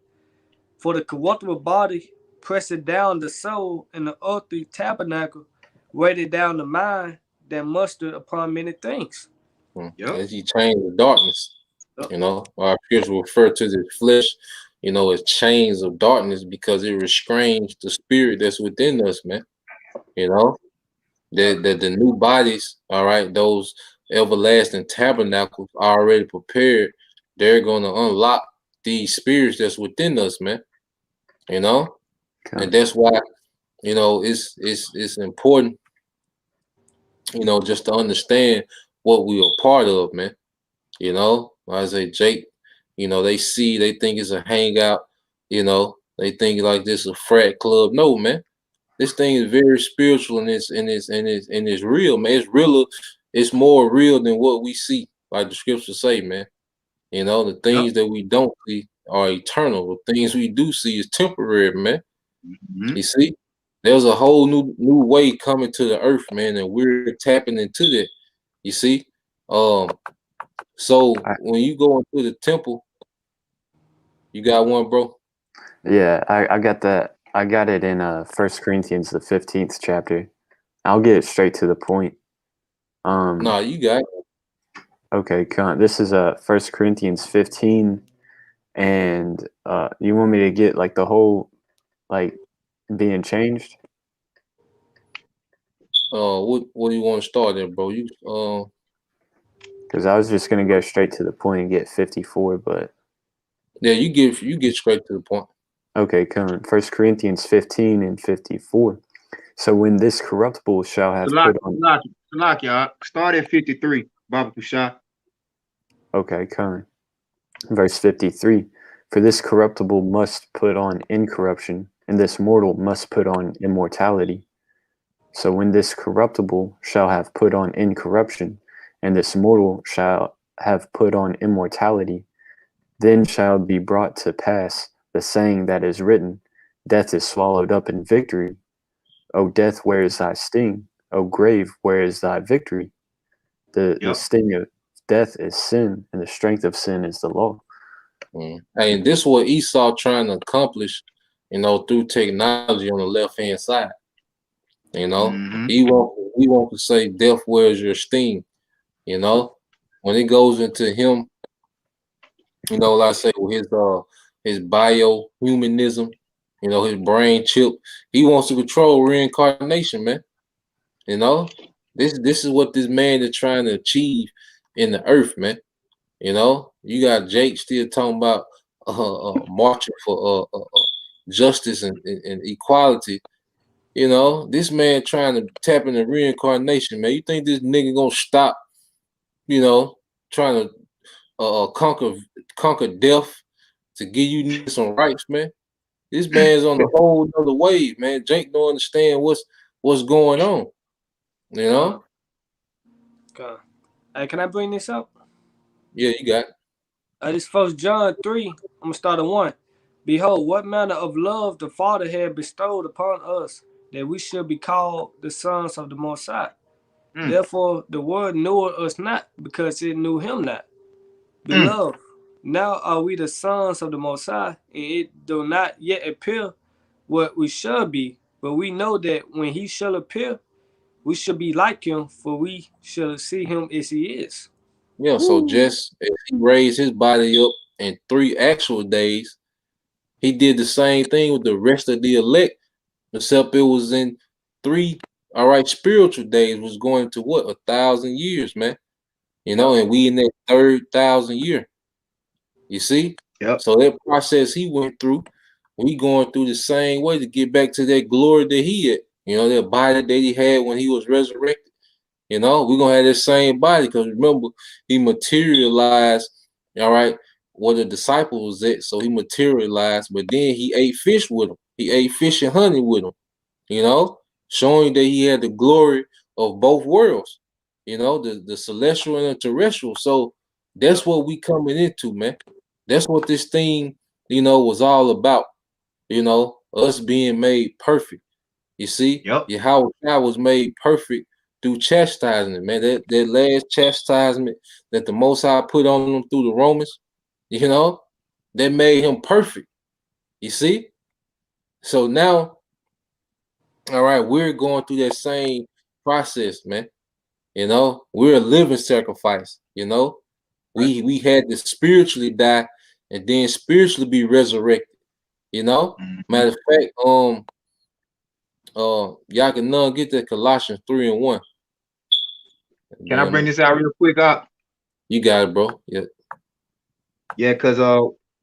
For the corruptible body presseth down the soul, and the earthly tabernacle weighted down the mind that mustered upon many things." Yep. As he changed the darkness, Yep. you know, our peers will refer to the flesh, you know, as chains of darkness because it restrains the spirit that's within us, man. You know, the new bodies, all right, those everlasting tabernacles are already prepared. They're going to unlock these spirits that's within us, man. You know, and that's why, you know, it's important, you know, just to understand what we are part of, man. You know, I say Jake, you know, they think it's a hangout, you know, they think like this is a frat club. No, man, this thing is very spiritual and it's real, man. It's realer, it's more real than what we see, like the scriptures say, man. You know, the Yep. things that we don't see are eternal. The things we do see is temporary, man. Mm-hmm. You see, there's a whole new way coming to the earth, man, and we're tapping into that. You see, um, so when you go into the temple, you got one, bro. Yeah, I got that. I got it in 1 Corinthians the 15th chapter. I'll get it straight to the point. Nah, you got it. Okay, this is 1 Corinthians 15, and you want me to get like the whole like being changed? What do you want to start there, bro? You Because I was just gonna go straight to the point and get 54, but yeah, you get straight to the point. okay, come 1 Corinthians 15 and 54. So when this corruptible shall have put on. Salak, y'all. Start at 53, Baba Kushah. Okay, come. Verse 53. For this corruptible must put on incorruption, and this mortal must put on immortality. So when this corruptible shall have put on incorruption, and this mortal shall have put on immortality, then shall be brought to pass the saying that is written, Death is swallowed up in victory. O death, where is thy sting? O grave, where is thy victory? The sting of death is sin, and the strength of sin is the law. Hey, and this is what Esau trying to accomplish, you know, through technology on the left hand side. You know, Mm-hmm. he want to say, "Death, where's your sting?" You know, when it goes into him, you know, like I say, with his biohumanism, you know, his brain chip, he wants to control reincarnation, man. You know, this is what this man is trying to achieve in the earth, man. You know, you got Jake still talking about marching for justice and equality. You know, this man trying to tap into reincarnation, man. You think this nigga gonna stop? You know, trying to conquer death to give you some rights, man. This man's on a whole other wave, man. Jake don't understand what's going on. You know? Okay. Hey, can I bring this up? Yeah, you got it. This 1 John 3, I'm going to start at 1. Behold, what manner of love the Father had bestowed upon us, that we should be called the sons of the Most High. Therefore, the world knew us not, because it knew him not. Beloved, now are we the sons of the Most High, and it do not yet appear what we shall be, but we know that when he shall appear, we shall be like him, for we shall see him as he is. Yeah, so just as he raised his body up in 3 actual days, he did the same thing with the rest of the elect, except it was in 3, all right, spiritual days, was going to what, 1,000 years, man. You know, and we in that 3rd 1,000 year. You see? Yep. So that process he went through, we going through the same way to get back to that glory that he had. You know, that body that he had when he was resurrected. You know, we're gonna have that same body, because remember, he materialized, all right, where the disciples was at. So he materialized, but then he ate fish with them. He ate fish and honey with them, you know, showing that he had the glory of both worlds, you know, the celestial and the terrestrial. So that's what we coming into, man. That's what this thing, you know, was all about, you know, us being made perfect. You see, Yep. Yahweh was made perfect through chastisement, man. That last chastisement that the Most High put on him through the Romans, you know, that made him perfect. You see? So now, all right, we're going through that same process, man. You know, we're a living sacrifice, you know. We had to spiritually die and then spiritually be resurrected, you know. Matter of fact, y'all can get that Colossians 3 and 1. Can I bring this out real quick, up? You got it, bro. Yeah. Yeah, because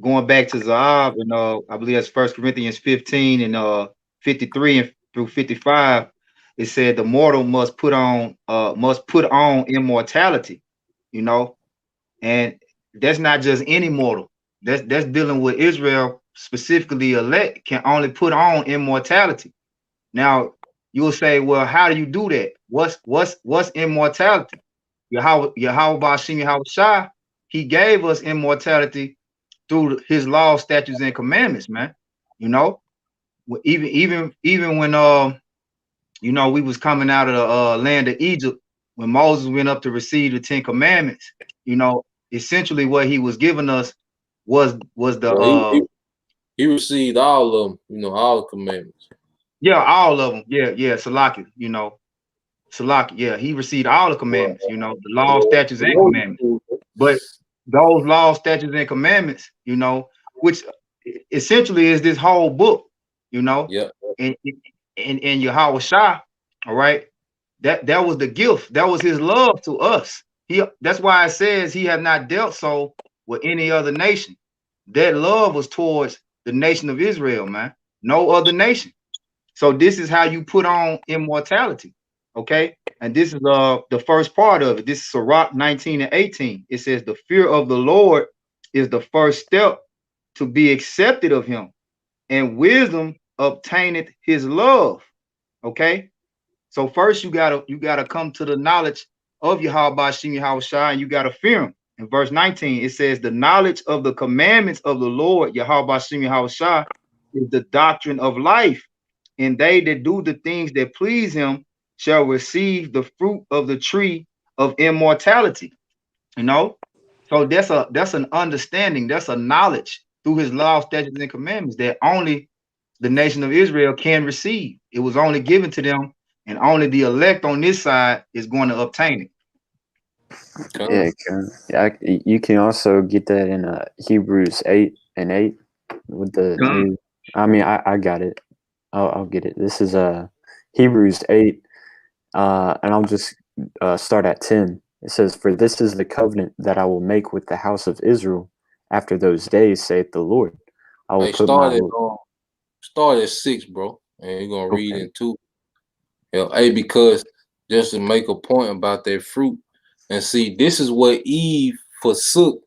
going back to Zaab, and I believe that's 1 Corinthians 15 and 53 and through 55, it said the mortal must put on immortality, you know, and that's not just any mortal. That's dealing with Israel, specifically elect, can only put on immortality. Now you'll say, well, how do you do that? What's immortality? Yahweh Bashim Yahweh Shai, he gave us immortality through his law, statutes, and commandments, man. You know, even when you know, we was coming out of the land of Egypt, when Moses went up to receive the 10 commandments, you know, essentially what he was giving us was the Well, he received all of them, you know, all the commandments. Yeah, all of them. Yeah, Salaki, you know, Salaki, yeah, he received all the commandments, you know, the law, statutes, and commandments. But those laws, statutes, and commandments, you know, which essentially is this whole book, you know, yeah, and Yahweh Shai, all right, that was the gift, that was his love to us. That's why it says he had not dealt so with any other nation. That love was towards the nation of Israel, man, no other nation. So this is how you put on immortality, okay? And this is the first part of it. This is Sirach 19 and 18. It says, the fear of the Lord is the first step to be accepted of him, and wisdom obtaineth his love. Okay. So first you gotta come to the knowledge of Yahweh Bashim Yahweh Shai, and you gotta fear him. In verse 19, it says, the knowledge of the commandments of the Lord, Yahweh Bashim Yahweh Shai, is the doctrine of life. And they that do the things that please him shall receive the fruit of the tree of immortality. You know, so that's an understanding, that's a knowledge through his law, statutes, and commandments that only the nation of Israel can receive. It was only given to them, and only the elect on this side is going to obtain it. Yeah, you can also get that in Hebrews 8 and 8 with the new. I mean, I got it. I'll get it. This is Hebrews 8, and I'll just start at 10. It says, "For this is the covenant that I will make with the house of Israel after those days, saith the Lord. I will put my start at 6, bro, and you're gonna read in 2. Hey, because just to make a point about that fruit, and see, this is what Eve forsook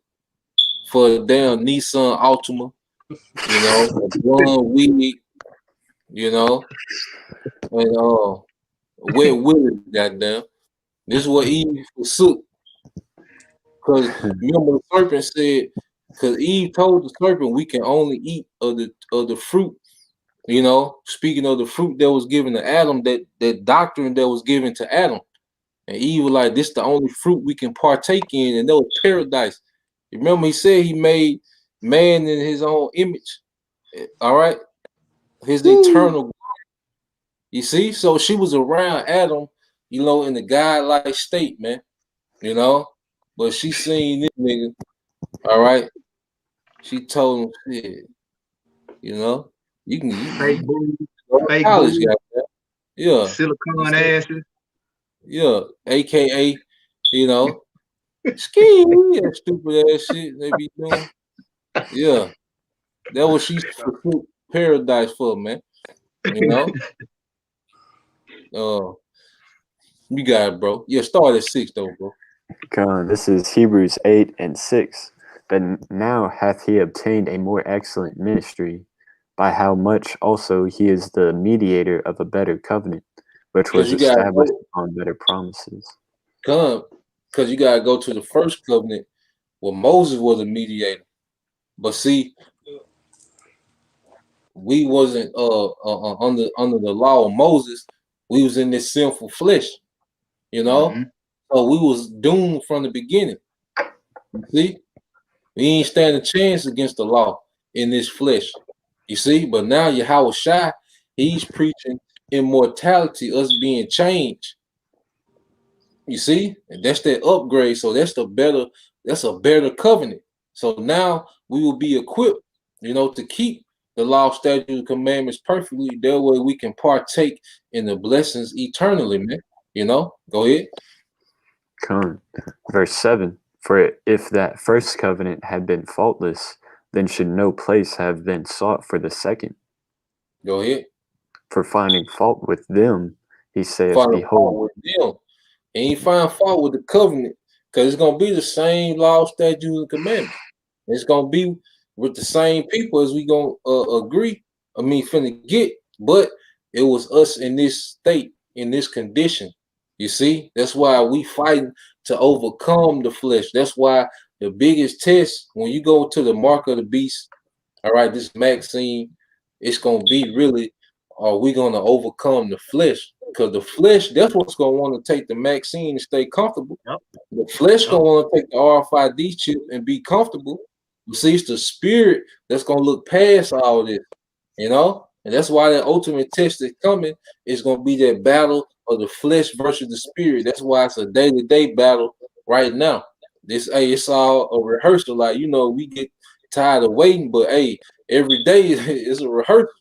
for the damn Nissan Altima, you know, a blonde wig, you know, and wet willy, goddamn. This is what Eve forsook. Because remember, the serpent said, Because Eve told the serpent we can only eat of the fruit. You know, speaking of the fruit that was given to Adam, that doctrine that was given to Adam. And Eve was like, this is the only fruit we can partake in, and that was paradise. Remember, he said he made man in his own image. All right, his eternal. You see, so she was around Adam, you know, in the godlike state, man. You know, but she seen this nigga. All right, she told him, shit, you know, Fake you booty, go to fake college, booty, goddamn. Yeah, he silicone said, asses. yeah, AKA, you know, ski, that stupid ass shit they be doing. Yeah, that was she's paradise for, man. You know, uh, you got it, bro. Yeah, start at 6 though, bro. This is Hebrews 8 and 6. But now hath he obtained a more excellent ministry, by how much also he is the mediator of a better covenant, which Because was you got to established go, on better promises. because you got to go to the first covenant where Moses was a mediator. But see, we wasn't under the law of Moses. We was in this sinful flesh, you know. Mm-hmm. So we was doomed from the beginning. You see, we ain't stand a chance against the law in this flesh. You see, but now Yahweh Shai, he's preaching immortality, us being changed. You see, and that's that upgrade. So that's a better covenant. So now we will be equipped, you know, to keep the law, statutes, and commandments perfectly. That way we can partake in the blessings eternally, man. You know, go ahead. Verse 7. For if that first covenant had been faultless, then should no place have been sought for the second. Go ahead. For finding fault with them, he saith, Find fault Behold, with them. And you find fault with the covenant, because it's gonna be the same law, statutes, and commandments. It's gonna be with the same people as we gonna agree. I mean, finna get, but it was us in this state, in this condition. You see, that's why we fighting to overcome the flesh. That's why the biggest test when you go to the mark of the beast, all right, this Maxine, it's gonna be really, are we gonna overcome the flesh? Because the flesh, that's what's gonna want to take the Maxine and stay comfortable. Yep. The flesh Yep. gonna want to take the RFID chip and be comfortable. You see, it's the spirit that's gonna look past all this, you know, and that's why the ultimate test that's coming is gonna be that battle of the flesh versus the spirit. That's why it's a day-to-day battle right now. Hey, it's all a rehearsal. Like, you know, we get tired of waiting, but hey, every day is a rehearsal,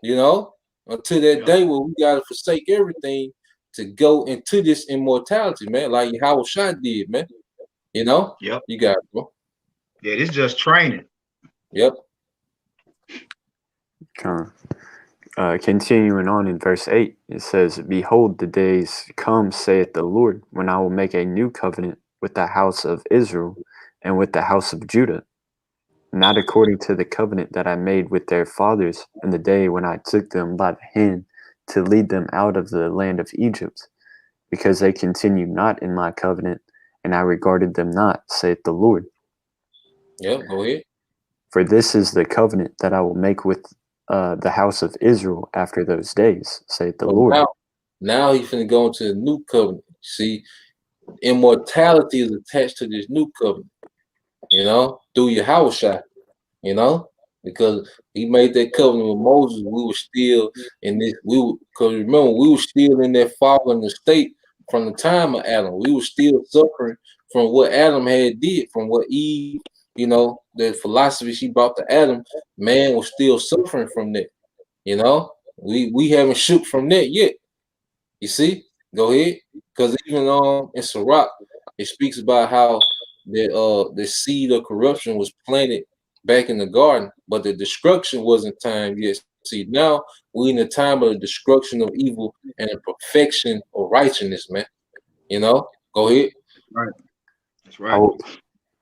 you know, until that day where we gotta forsake everything to go into this immortality, man. Like how Shai did, man. You know? Yep. You got it, bro. Yeah, this just training. Yep. Continuing on in verse 8, it says, Behold, the days come, saith the Lord, when I will make a new covenant with the house of Israel and with the house of Judah, not according to the covenant that I made with their fathers in the day when I took them by the hand to lead them out of the land of Egypt, because they continued not in my covenant, and I regarded them not, saith the Lord. Yep, go ahead. For this is the covenant that I will make with the house of Israel after those days, saith the Lord. Now he's finna go into the new covenant. See, immortality is attached to this new covenant, you know, through Yahushua, you know, because he made that covenant with Moses. We were still in this, because remember, we were still in that fallen state from the time of Adam. We were still suffering from what Adam had did, from what Eve, you know, the philosophy she brought to Adam. Man was still suffering from that, you know. We haven't shook from that yet. You see? Go ahead. Because even in Sirach, it speaks about how the seed of corruption was planted back in the garden, but the destruction wasn't timed yet. See, now we're in the time of the destruction of evil and the perfection of righteousness, man. You know? Go ahead. Right. That's right.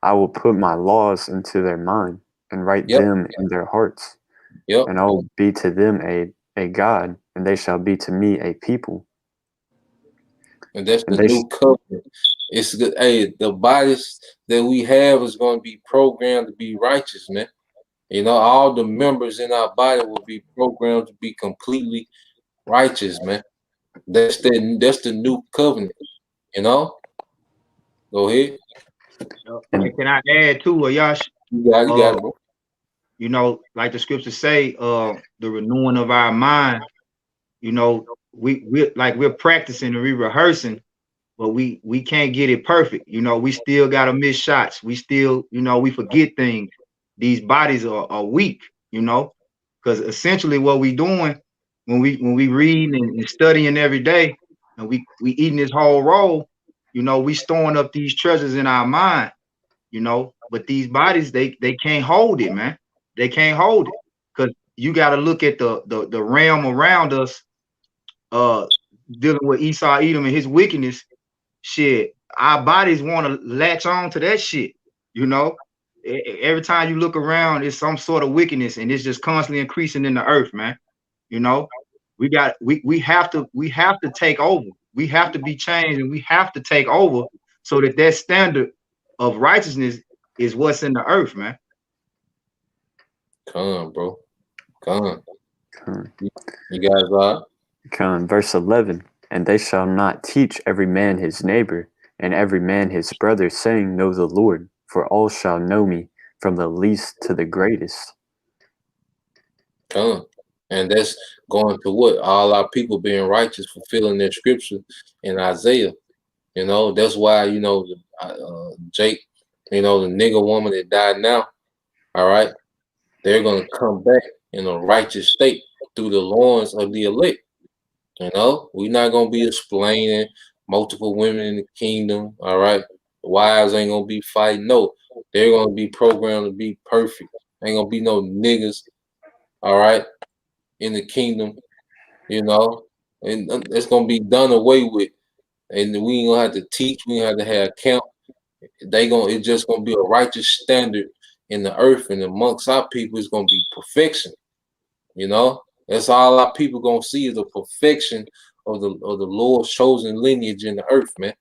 I will put my laws into their mind and write them in their hearts. Yep. And I will be to them a God, and they shall be to me a people. And that's the new covenant. It's good. Hey, the bodies that we have is going to be programmed to be righteous, man. You know, all the members in our body will be programmed to be completely righteous, man. That's the new covenant. You know. Go ahead. And And can I add too, Yash? You got it, bro. You know, like the scriptures say, the renewing of our mind. You know, we're practicing and we rehearsing, but we can't get it perfect. You know, we still gotta miss shots. We still, you know, we forget things. These bodies are weak, you know, because essentially what we doing when we reading and studying every day and we eating this whole roll, you know, we storing up these treasures in our mind, you know, but these bodies they can't hold it, man. They can't hold it because you got to look at the realm around us, uh, dealing with Esau, Edom, and his wickedness. Shit, our bodies want to latch on to that shit. You know, every time you look around, it's some sort of wickedness, and it's just constantly increasing in the earth, man. You know, we have to take over. We have to be changed, and we have to take over so that that standard of righteousness is what's in the earth, man. Come on, bro. Come on. come You guys are. on, verse 11. And they shall not teach every man his neighbor, and every man his brother, saying, Know the Lord, for all shall know me, from the least to the greatest. Come on. And that's going to what? All our people being righteous, fulfilling their scripture in Isaiah. You know, that's why, you know, Jake, you know, the nigger woman that died now, all right, they're going to come back in a righteous state through the loins of the elect. You know, we're not going to be explaining multiple women in the kingdom, all right? The wives ain't going to be fighting. No, they're going to be programmed to be perfect. Ain't going to be no niggas, all right, in the kingdom, you know, and it's going to be done away with. And we ain't going to have to teach, we ain't have to have camp. It's just gonna be a righteous standard in the earth and amongst our people. It's gonna be perfection. You know, that's all our people gonna see is the perfection of the Lord's chosen lineage in the earth, man.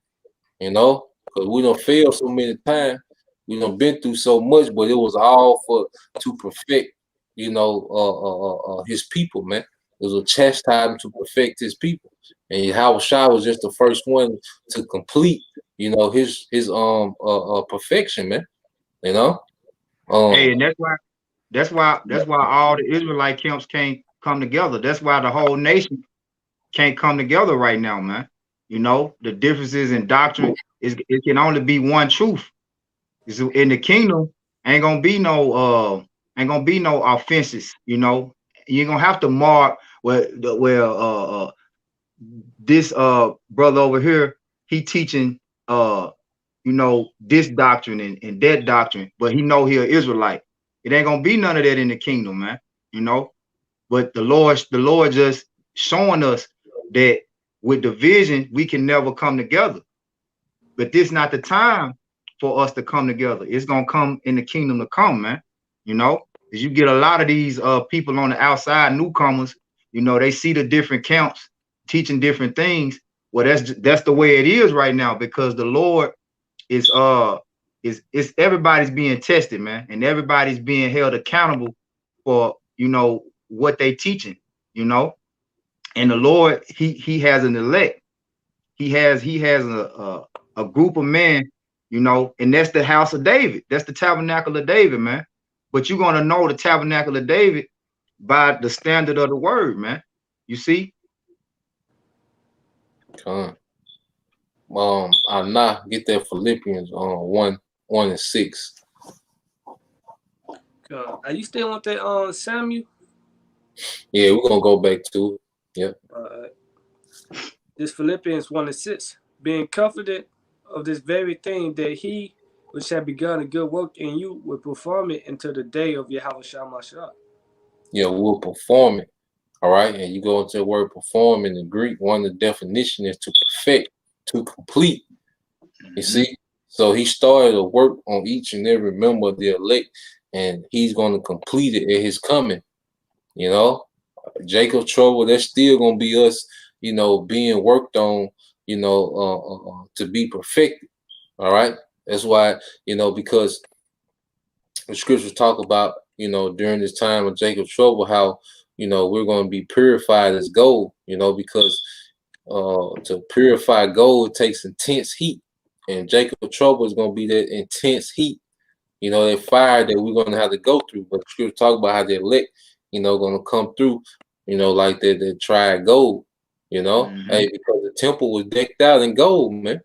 You know, because we don't fail so many times. We done been through so much, but it was all for to perfect, you know, his people, man. It was a chastisement to perfect his people, and Howard Shah was just the first one to complete, you know, his perfection, man. You know, Hey, um, and that's why all the Israelite camps can't come together. That's why the whole nation can't come together right now, man. You know, the differences in doctrine is it can only be one truth. So in the kingdom, ain't gonna be no offenses, you know. You're gonna have to mark where this brother over here, he teaching you know, this doctrine and that doctrine, but he know he an Israelite. It ain't gonna be none of that in the kingdom, man. You know, but the Lord just showing us that with division we can never come together. But this not the time for us to come together. It's gonna come in the kingdom to come, man. You know, as you get a lot of these people on the outside, newcomers, you know, they see the different camps teaching different things. Well, that's the way it is right now because the Lord is everybody's being tested, man, and everybody's being held accountable for what they teaching, you know. And the Lord, he has an elect. He has a group of men, you know, and that's the house of David. That's the tabernacle of David, man. But you're gonna know the tabernacle of David by the standard of the word, man. You see? I now get that Philippians 1:6. Are you still want that Samuel? Yeah, we're gonna go back to it. Yep. This Philippians 1:6, being confident of this very thing, that he which had begun a good work in you will perform it until the day of Yahweh Shah. Yeah, we'll perform it. All right. And you go into the word perform in the Greek, one of the definition is to perfect, to complete. You see? So he started a work on each and every member of the elect, and he's going to complete it at his coming. You know, Jacob's trouble, that's still going to be us, you know, being worked on, you know, to be perfected. All right. That's why, because the scriptures talk about, during this time of Jacob's trouble, how, we're going to be purified as gold, because to purify gold, it takes intense heat. And Jacob's trouble is going to be that intense heat, that fire that we're going to have to go through. But the scripture talk about how the elect, going to come through, like that tried gold, hey, because the temple was decked out in gold, man.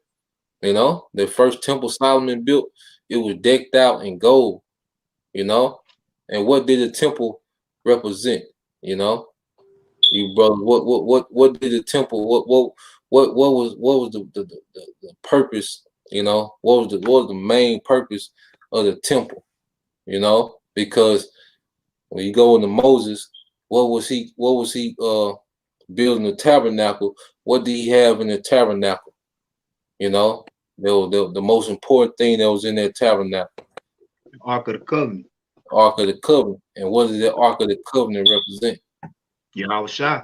The first temple Solomon built, it was decked out in gold, and what did the temple represent? You brother, what did the temple? What was the purpose? What was the main purpose of the temple? Because when you go into Moses, what was he building the tabernacle? What did he have in the tabernacle? The most important thing that was in that tabernacle. Ark of the Covenant. Ark of the Covenant. And what does the Ark of the Covenant represent? Yahweh Shai.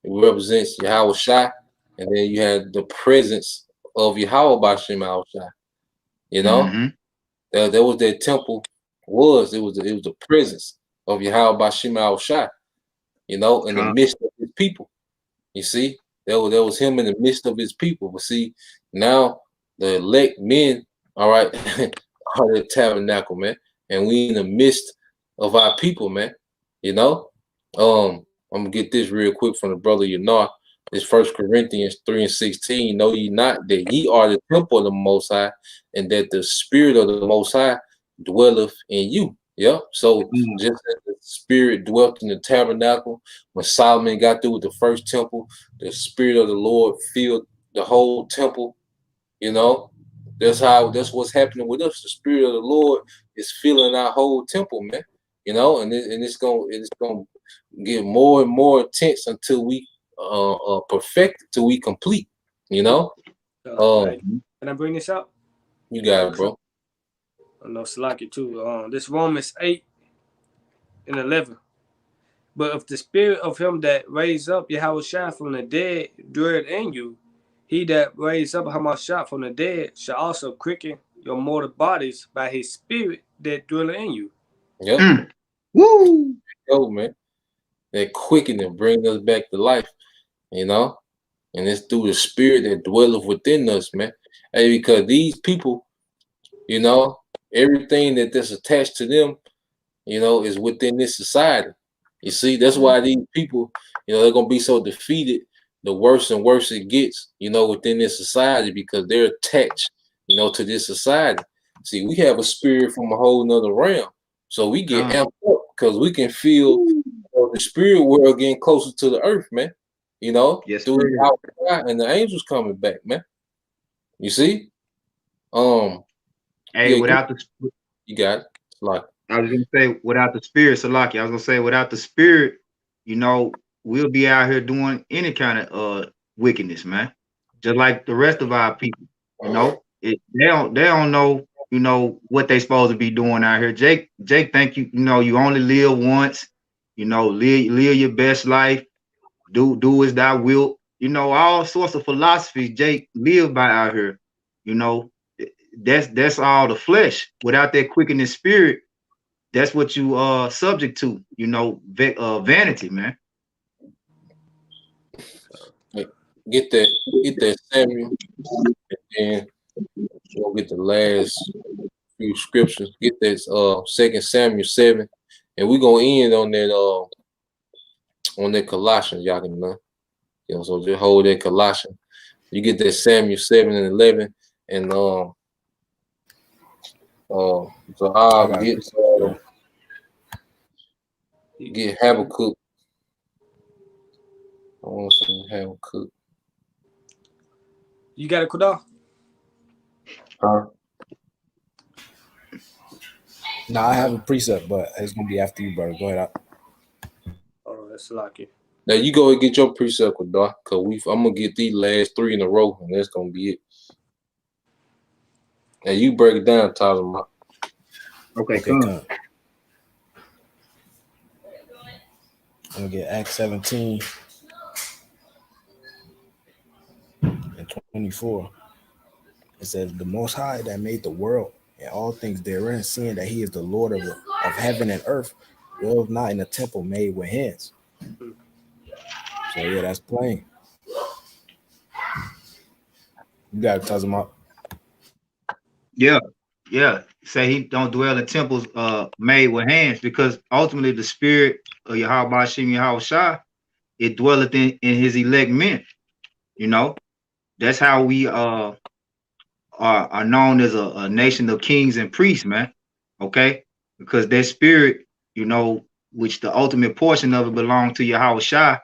It represents Yahweh Shai, and then you had the presence of Yahweh Bashem Yahweh Shai. That was their temple. It was the presence of Yahweh Bashem Yahweh Shai. In the midst of his people. You see, there was him in the midst of his people. But see, now the elect men, all right, are the tabernacle, man, and we in the midst of our people, man. I'm gonna get this real quick from the brother Yanar. This 1 Corinthians 3:16. Know ye not that ye are the temple of the Most High, and that the Spirit of the Most High dwelleth in you. Yeah. So just as the Spirit dwelt in the tabernacle, when Solomon got through with the first temple, the Spirit of the Lord filled the whole temple. That's what's happening with us. The Spirit of the Lord is filling our whole temple, man. And it's gonna get more and more intense until we perfect, till we complete. Can I bring this up? You got it, bro. I know Salaki too. This Romans 8:11. But if the spirit of him that raised up Yahweh Shai from the dead dwelleth in you, he that raised up Hamashiach from the dead shall also quicken your mortal bodies by his spirit that dwelleth in you. Yep. Woo! Yo, man. That quicken and bring us back to life, and it's through the spirit that dwelleth within us, man. Hey, because these people, everything that's attached to them, is within this society. You see, that's why these people, they're gonna be so defeated. The worse and worse it gets, within this society, because they're attached, to this society. See, we have a spirit from a whole nother realm, so we get amped up because we can feel the spirit world getting closer to the earth, man. Yes, through the outside and the angels coming back, man. You see, hey, without you got it. Like I was gonna say, without the spirit, Salaki. I was gonna say, without the spirit, we'll be out here doing any kind of wickedness, man. Just like the rest of our people, they don't know, what they supposed to be doing out here. Jake, think you only live once. Live your best life. Do as thou wilt. All sorts of philosophies Jake live by out here. That's all the flesh. Without that quickening spirit, that's what you are subject to, vanity, man. get that Samuel, and we'll get the last few scriptures. Get that 2 Samuel 7, and we're gonna end on that Colossians, y'all can know. So just hold that Colossians. You get that Samuel 7 and 11, and so I'll get Habakkuk. I want to say Habakkuk. You got it, Kudah? No, I have a precept, but it's gonna be after you, brother. Go ahead. Oh, that's lucky. Now you go and get your precept, Kudah, because I'm gonna get these last 3 in a row, and that's gonna be it. Now you break it down, Tyler. Okay, come. come. I'm gonna get Acts 17 and 24. It says, "The Most High that made the world and all things therein, seeing that He is the Lord of heaven and earth, dwells not in a temple made with hands." Mm. So yeah, that's plain. You got to touch them up. Yeah, yeah. Say he don't dwell in temples made with hands, because ultimately the spirit of Yahweh Shem Yahweh Shah, it dwelleth in his elect men. You know, that's how we are known as a nation of kings and priests, man. Okay, because that spirit, you know, which the ultimate portion of it belongs to Yahweh Shah.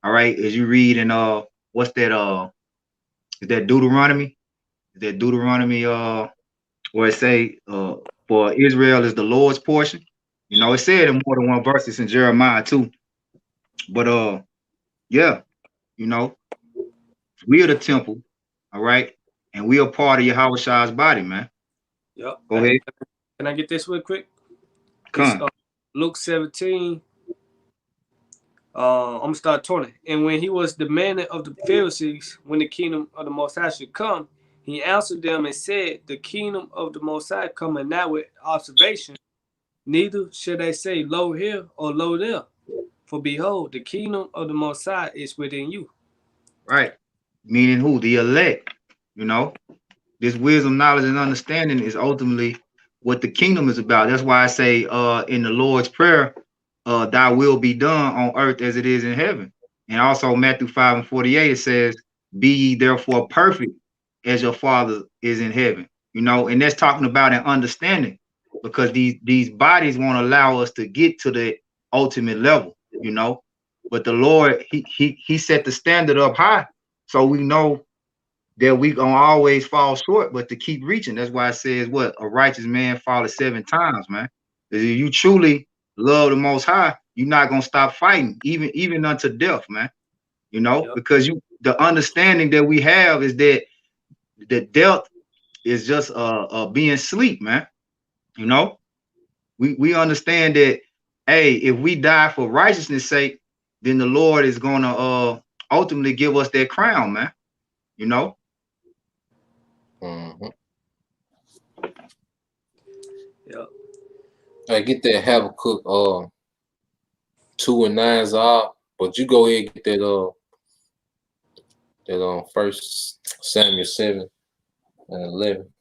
All right, as you read in what's that is that Deuteronomy? Is that Deuteronomy where it say for Israel is the Lord's portion? You know, it said in more than one verse. It's in Jeremiah too. But yeah, you know, we are the temple, all right, and we are part of Yahweh Shah's body, man. Yep. Go Hey, ahead, can I get this real quick? It's come. Luke 17. I'm gonna start 20. And when he was demanded of the Pharisees when the kingdom of the Most High should come, he answered them and said, "The kingdom of the Most High cometh not with observation, neither should they say, Lo here or lo there. For behold, the kingdom of the Most High is within you." Right, meaning who? The elect. You know, this wisdom, knowledge, and understanding is ultimately what the kingdom is about. That's why I say in the Lord's Prayer, thy will be done on earth as it is in heaven. And also Matthew 5:48, it says, "Be ye therefore perfect as your father is in heaven." You know, and that's talking about an understanding, because these bodies won't allow us to get to the ultimate level, you know. But the Lord, he set the standard up high, so we know that we gonna always fall short, but to keep reaching. That's why it says what a righteous man falleth 7 times, man. If you truly love the Most High, you're not gonna stop fighting, even unto death, man. You know, Yep. because the understanding that we have is that the death is just being sleep, man. You know, we understand that, hey, if we die for righteousness' sake, then the Lord is gonna ultimately give us that crown, man. You know. Mm-hmm. Yep. I get that Habakkuk 2 and 9's off, but you go ahead and get that First Samuel 7 and 11.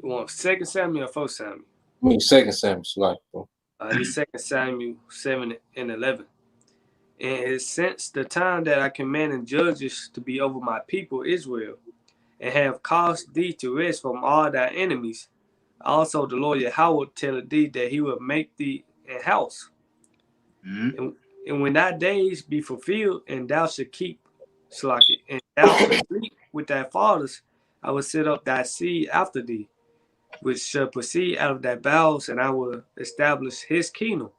You want 2 Samuel or 1 Samuel? I mean, Second Samuel, like, bro. This 2 Samuel 7 and 11. And since the time that I commanded judges to be over my people Israel, and have caused thee to rest from all thy enemies, also the Lord Yahweh telleth thee that he will make thee a house. Mm-hmm. And when thy days be fulfilled, and thou shalt keep Slack, and thou shalt sleep with thy fathers, I will set up thy seed after thee, which shall proceed out of thy bowels, and I will establish his kingdom.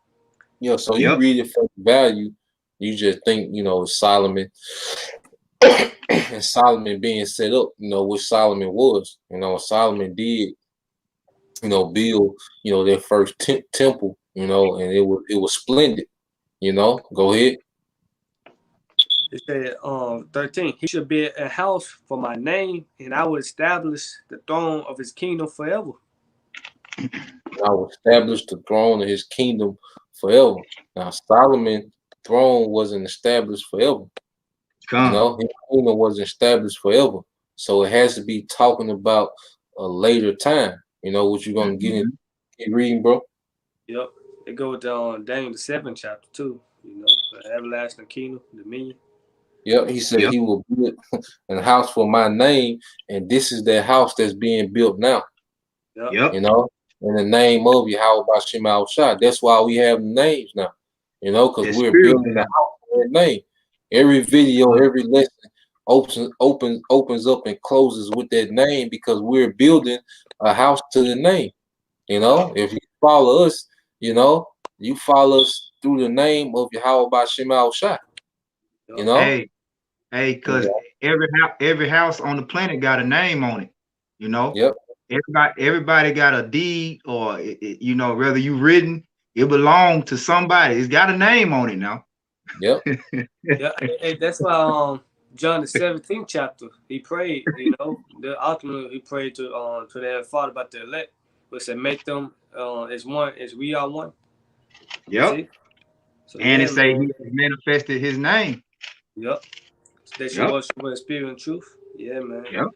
Yeah, so you Yep. read it for value, you just think, Solomon and Solomon being set up, which Solomon was. Solomon did, build, their first temple, and it was splendid. Go ahead. It said 13, he should build a house for my name, and I will establish the throne of his kingdom forever. I will establish the throne of his kingdom forever. Now, Solomon's throne wasn't established forever. Come. His kingdom wasn't established forever. So it has to be talking about a later time. What you're gonna get in. Mm-hmm. Keep reading, bro. Yep. They go with Daniel the 7th chapter too. The everlasting kingdom, dominion. Yep, he said Yep. he will build a house for my name, and this is that house that's being built now. Yep. Yep. In the name of Yahweh Bashim Shah. That's why we have names now. Because The we're spirit, building the man. house for that name. Every video, every lesson opens up and closes with that name, because we're building a house to the name. If you follow us, you follow us through the name of Yahweh Bashim Shah. Yep. Hey, Yeah. because every house on the planet got a name on it. You know, Yep. everybody got a deed, or whether you written, it belonged to somebody. It's got a name on it now. Yep. Yeah. Hey, that's why John the 17th chapter, he prayed, the ultimately he prayed to their Father about the elect, which said make them as one as we are one. You Yep. see? So And yeah, it say man. he has manifested his name. Yep. They should Yep. worship with spirit and truth. Yeah, man. Yep.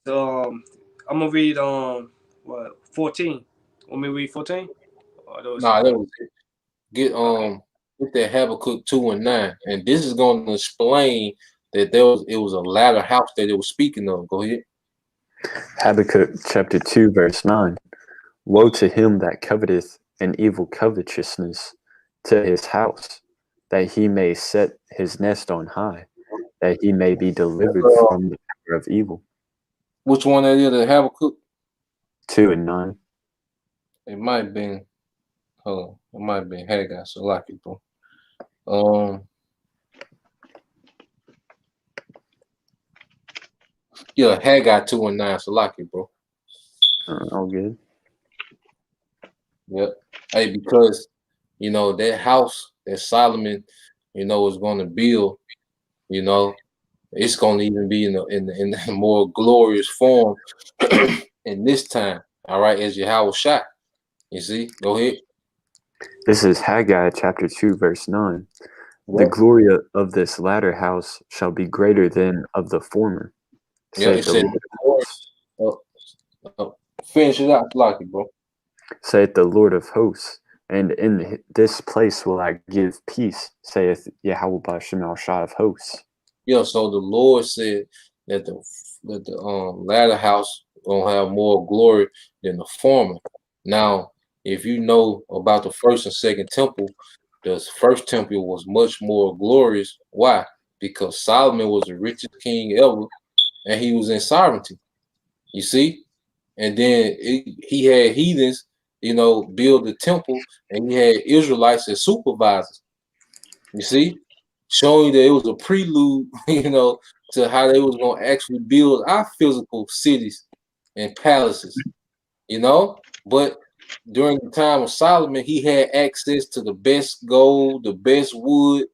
So I'm gonna read 14. Want me to read 14? Nah, that was it. Get that Habakkuk 2:9, and this is going to explain that it was a latter house that it was speaking of. Go ahead. Habakkuk chapter 2, verse 9. Woe to him that coveteth an evil covetousness to his house, that he may set his nest on high, that he may be delivered from the power of evil. Which one that is? The Habakkuk? 2 and 9. It might have been. Hold on. It might have been Haggai. So like it, bro. Yeah, Haggai 2:9. So like it, bro. All good. Yep. Hey, because that house that Solomon, is going to build, it's going to even be in a more glorious form in this time. All right, as Yahweh shot. You see, go ahead. This is Haggai chapter 2, verse 9. The Yep. glory of this latter house shall be greater than of the former. Yeah, it said, finish it out like it, bro. Saith the Lord of hosts, and in this place will I give peace, saith Yahweh Bashem al Shah of hosts. Yeah, so the Lord said that the latter house gonna have more glory than the former. Now, if you know about the first and second temple, the first temple was much more glorious. Why? Because Solomon was the richest king ever, and he was in sovereignty. You see, and then he had heathens, build the temple, and he had Israelites as supervisors. You see, showing that it was a prelude, to how they was gonna actually build our physical cities and palaces. But during the time of Solomon, he had access to the best gold, the best wood,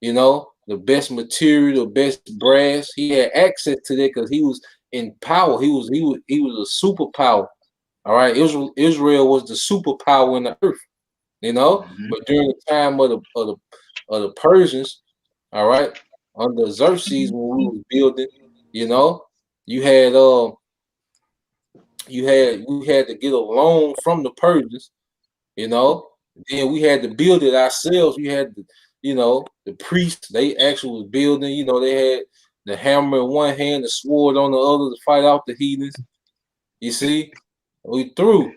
the best material, the best brass. He had access to that because he was in power. He was a superpower. All right, Israel was the superpower in the earth. But during the time of the Persians, all right, under Xerxes when we was building, you had we had to get a loan from the Persians, then we had to build it ourselves. We had the priests, they actually was building, they had the hammer in one hand, the sword on the other to fight off the heathens. You see, we threw,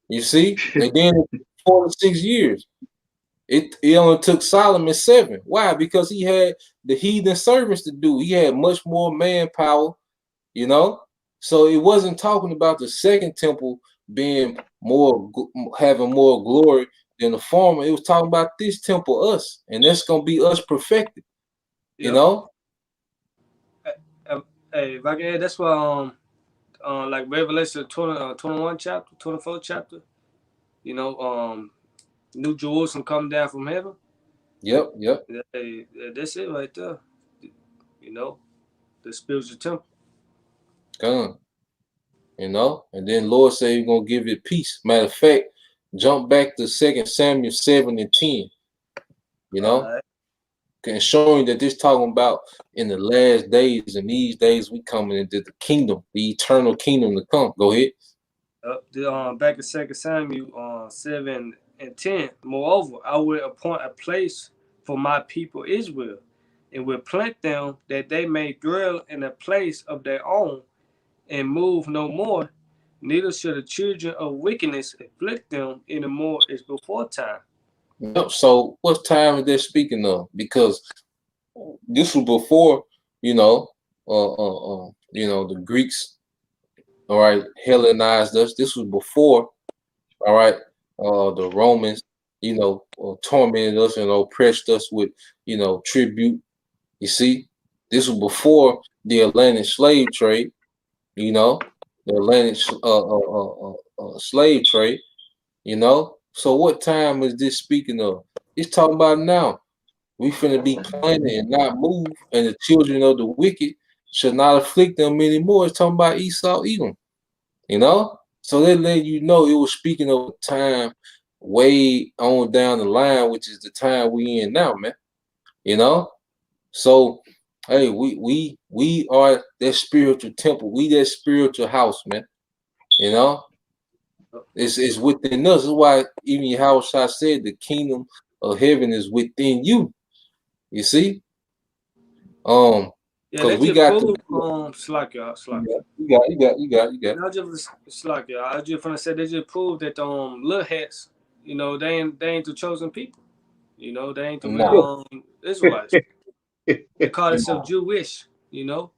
you see, and then 4 to 6 years. It only took Solomon 7. Why? Because he had the heathen servants to do. He had much more manpower, So it wasn't talking about the second temple being having more glory than the former. It was talking about this temple, us, and that's gonna be us perfected. Hey, if I can add, that's why like Revelation 21 chapter, 24 chapter, New Jerusalem come down from heaven. Yep. That's it right there. The spiritual temple. Gone. And then Lord said He's gonna give it peace. Matter of fact, jump back to 2 Samuel 7 and 10. Right. And showing that this talking about in the last days, and these days we coming into the kingdom, the eternal kingdom to come. Go ahead. Back in 2 Samuel 7 and 10. Moreover, I will appoint a place for my people Israel, and will plant them that they may dwell in a place of their own, and move no more. Neither shall the children of wickedness afflict them any more as before time. Yep. So what time is they speaking of? Because this was before, the Greeks, all right, Hellenized us. This was before, all right, the Romans, tormented us and oppressed us with, tribute. You see, this was before the Atlantic slave trade. The Atlantic slave trade. So what time is this speaking of? It's talking about now. We finna be planted and not move, and the children of the wicked shall not afflict them anymore. It's talking about Esau, Edom, you know? So that let you know it was speaking of time way on down the line, which is the time we in now, man. You know? So hey, we are that spiritual temple, we that spiritual house, man. You know, it's within us. That's why even Yahushua said the kingdom of heaven is within you. You see? Yeah, Because that we just got to prove slack. you got. Not just slack, I just finna say they just prove that little hats, you know, they ain't the chosen people. You know, they ain't the Nah. real Israelites. They call themselves Jewish, you know.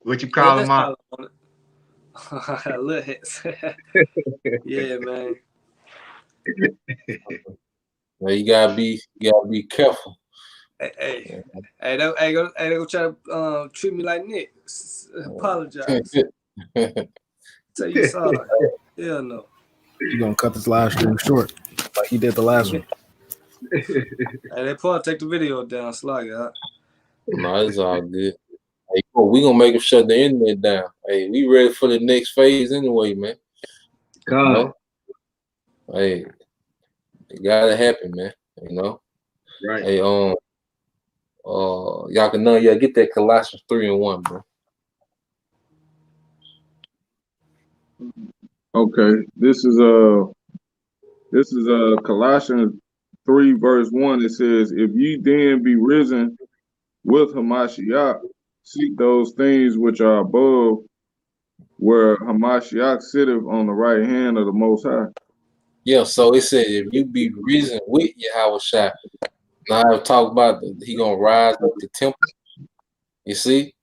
What you Yeah, call that's them out? all I wanted. Little hats. Yeah, man. Well, you gotta be careful. Hey, they gonna try to treat me like Nick. Apologize. Tell you sorry. Hell no. You're gonna cut this live stream short, like he did the last one. Hey, they probably take the video down, Slug. No, it's all good. Hey, we gonna make them shut the internet down. Hey, we ready for the next phase anyway, man. God. You know? Hey, it gotta happen, man. You know? Right. Hey, y'all can know, get that Colossians 3:1, bro. Okay, this is Colossians 3 verse 1. It says, "If ye then be risen with Hamashiach, seek those things which are above, where Hamashiach sitteth on the right hand of the Most High." Yeah, so it said if you be risen with Yahushua. Now I talk about he gonna rise up the temple. You see?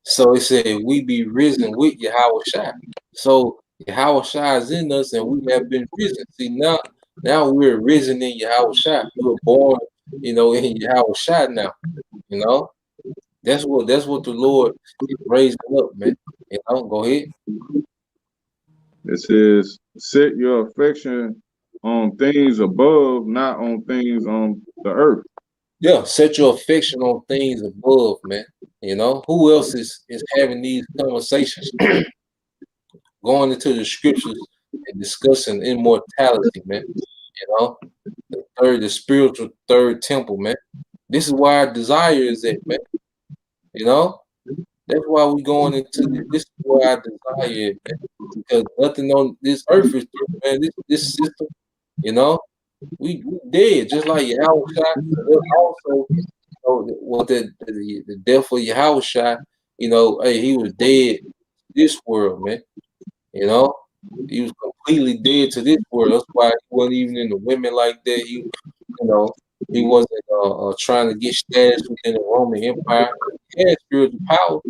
So it said we be risen with Yahushua. So Yahushua is in us and we have been risen. See, now we're risen in Yahushua. We were born, in Yahushua now. You know? That's what the Lord is raising up, man. You know, go ahead. It says, "Set your affection on things above, not on things on the earth." Yeah, set your affection on things above, man. You know, who else is having these conversations, going into the scriptures and discussing immortality, man? You know, the spiritual third temple, man. This is why our desire is at, man. You know, that's why we going into this is why our desire is, man. Because nothing on this earth is through, man. This system, you know, we dead, just like Yahweh shot. Also, what the death of Yahushua, hey, he was dead to this world, man. You know, he was completely dead to this world. That's why he wasn't even in the women like that. He wasn't trying to get status within the Roman Empire. He had spiritual power.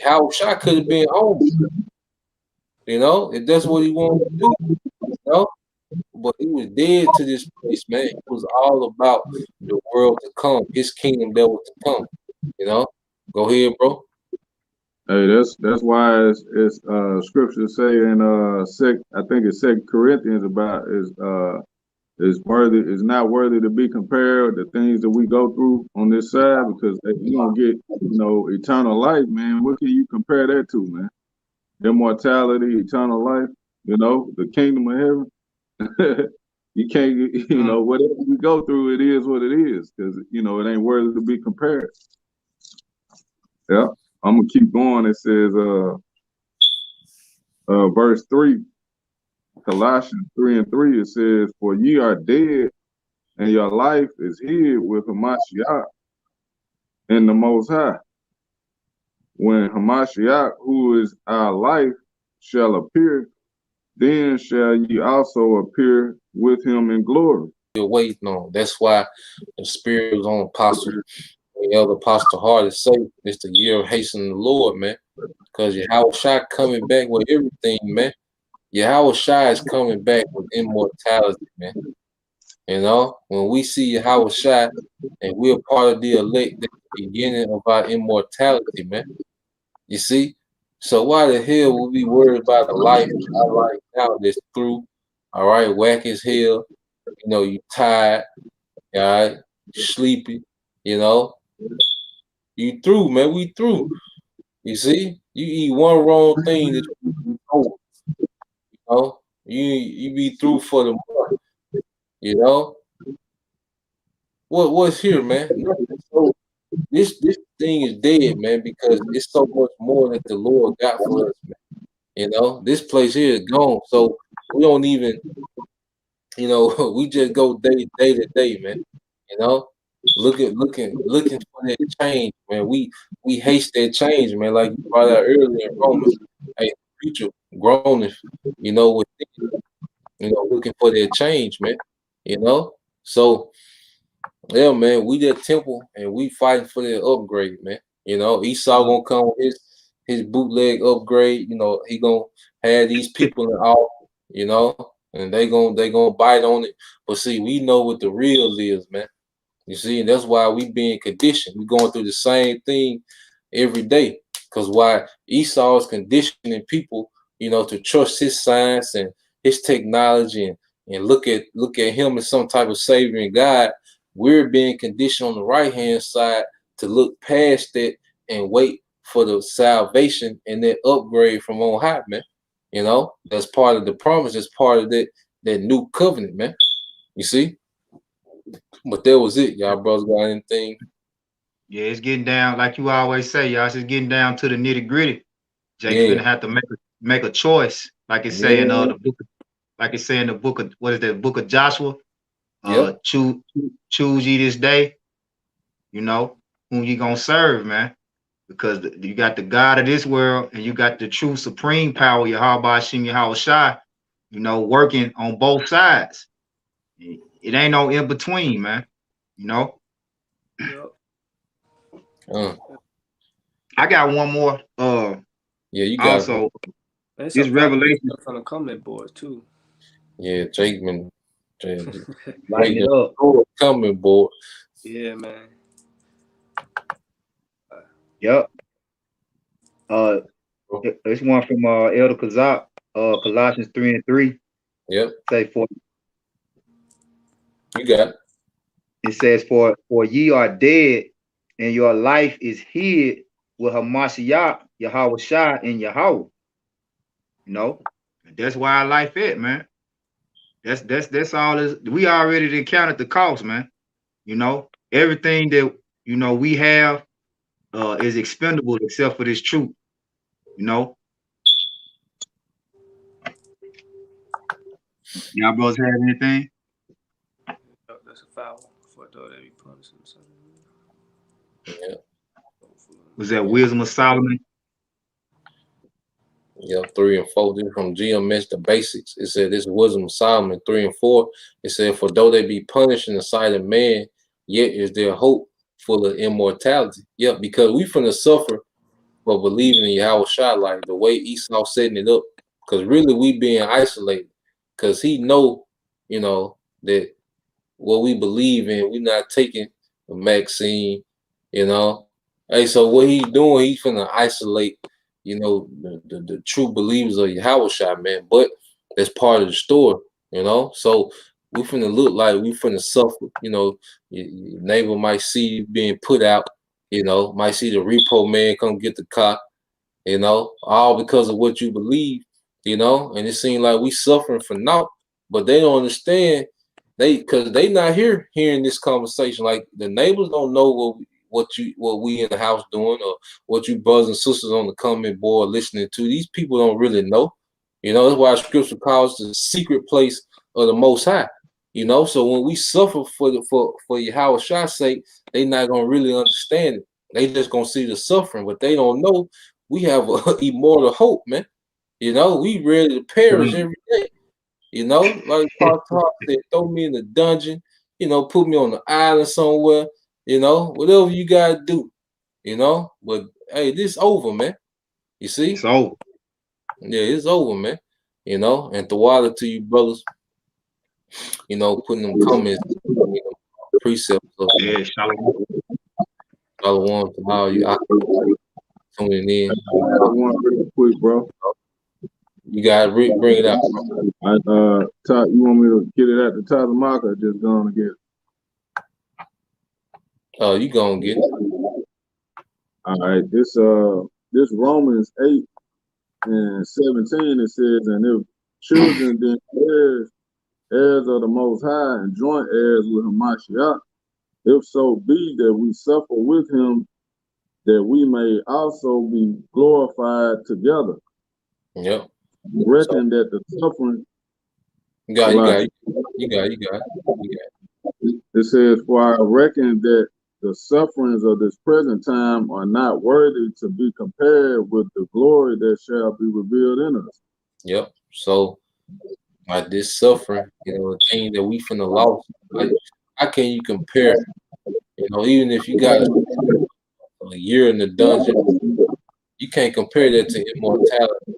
Yahushua could have been home, if that's what he wanted to do, But he was dead to this place, man. It was all about the world to come, his kingdom that was to come. Go ahead, bro. Hey, that's why it's scripture say in I think it's 2 Corinthians about is not worthy to be compared the things that we go through on this side, because if you don't get eternal life, man, what can you compare that to, man? Immortality, eternal life, the kingdom of heaven. You can't, whatever we go through, it is what it is, because it ain't worthy to be compared. Yeah, I'm gonna keep going. It says, verse 3, Colossians 3:3. It says, "For ye are dead, and your life is hid with Hamashiach in the Most High. When Hamashiach, who is our life, shall appear, then shall ye also appear with him in glory." You're waiting on. That's why the spirit was on Apostle. The elder Apostle Hart is saying it's the year of hastening the Lord, man. Because Yahushua coming back with everything, man. Yahushua is coming back with immortality, man. When we see Yahushua and we're part of the elect, that's the beginning of our immortality, man. You see? So why the hell would we worry about a life our life now that's through? All right, whack as hell. you know, you tired, all right, sleepy, you know, you through, man. We through. You see, you eat one wrong thing that you know, you be through for the month, you know. What's here, man? Nothing. So this thing is dead, man, because it's so much more that the Lord got for us, man. You know, this place here is gone. So we don't even, you know, we just go day to day, man. You know, looking for that change, man. We haste that change, man. Like you brought out earlier in Romans, hey, future groaneth, you know, within, you know, looking for that change, man. You know, so yeah, man, we that temple and we fighting for that upgrade, man. You know, Esau gonna come with his bootleg upgrade. You know, he gonna have these people in all, you know, and they gonna bite on it. But see, we know what the real is, man. You see, and that's why we being conditioned. We going through the same thing every day. Cause why Esau is conditioning people, you know, to trust his science and his technology and look at him as some type of savior and God. We're being conditioned on the right hand side to look past that and wait for the salvation and that upgrade from on high, man. You know, that's part of the promise. That's part of that new covenant, man. You see. But that was it, y'all brothers got anything? Yeah, it's getting down, like you always say, y'all. It's just getting down to the nitty gritty. Jake Yeah, finna have to make a choice, like it's saying yeah, the book, like it's saying the book of what is that book of Joshua? yep. Choose ye this day, you know, whom you gonna serve, man. Because you got the God of this world and you got the true supreme power, Yahweh Hashem Yahweh Shai, you know, working on both sides. It ain't no in between, man. You know. Yep. I got one more. Yeah, you got it. Also, There's this some fire Revelation stuff on the comment board too. Yeah, Jake been lighting it Jake up. coming, boy. Yeah, man. Yep. This one from Elder Kazak, Colossians 3:3. Yep, Say for you got it. it says for ye are dead, and your life is hid with Hamashiach, Yahweh Shai, and Yahweh. You know, that's why our life it, man. That's all is we already counted the cost, man. You know, everything that you know we have is expendable except for this truth. You know, y'all brothers have anything? Yep, that's a foul for though they be punishing something. Yeah, Was that Wisdom of Solomon? yeah, 3 and 4. This from GMS, the basics. It said this wisdom of Solomon 3 and 4. It said, for though they be punished in the sight of man, yet is there hope for the immortality. Yeah, because we finna suffer for believing in Yahweh Shai, like the way Esau setting it up. Because really we being isolated. Because he know, you know, that what we believe in, we not taking a vaccine, you know. Hey, so what he's doing, he's finna isolate, you know, the true believers of Yahweh Shai, man. But that's part of the story, you know. So we finna look like we finna suffer, you know. Your neighbor might see you being put out, you know, might see the repo man come get the car, you know, all because of what you believe, you know, and it seems like we suffering for naught, but they don't understand because they not hearing this conversation. Like the neighbors don't know what we in the house doing or what you brothers and sisters on the comment board listening to. These people don't really know, you know. That's why scripture calls the secret place of the Most High, you know. So when we suffer for Yahweh Shai's sake, they not gonna really understand it. They just gonna see the suffering, but they don't know we have a immortal hope, man. You know, we ready to perish every day. You know, like Paul said, throw me in the dungeon, you know, put me on the island somewhere, you know, whatever you gotta do, you know. But hey, this over, man. You see? So Yeah, it's over, man. You know, and the water to you brothers, you know, putting them comments, you know, precepts of yeah, Shalom. Shalom to all you out tuning in. One real quick, bro. You got to bring it out. You want me to get it at the top of the mark or just go on and get it? You gonna get it. All right, this Romans 8:17 it says, and if children then heirs of the Most High and joint heirs with Hamashiach, if so be that we suffer with him, that we may also be glorified together. Yep. Reckon that the suffering. You got it. It says, for I reckon that the sufferings of this present time are not worthy to be compared with the glory that shall be revealed in us. Yep. So, like this suffering, the thing that we finna lose, like, how can you compare? Even if you got a year in the dungeon, you can't compare that to immortality.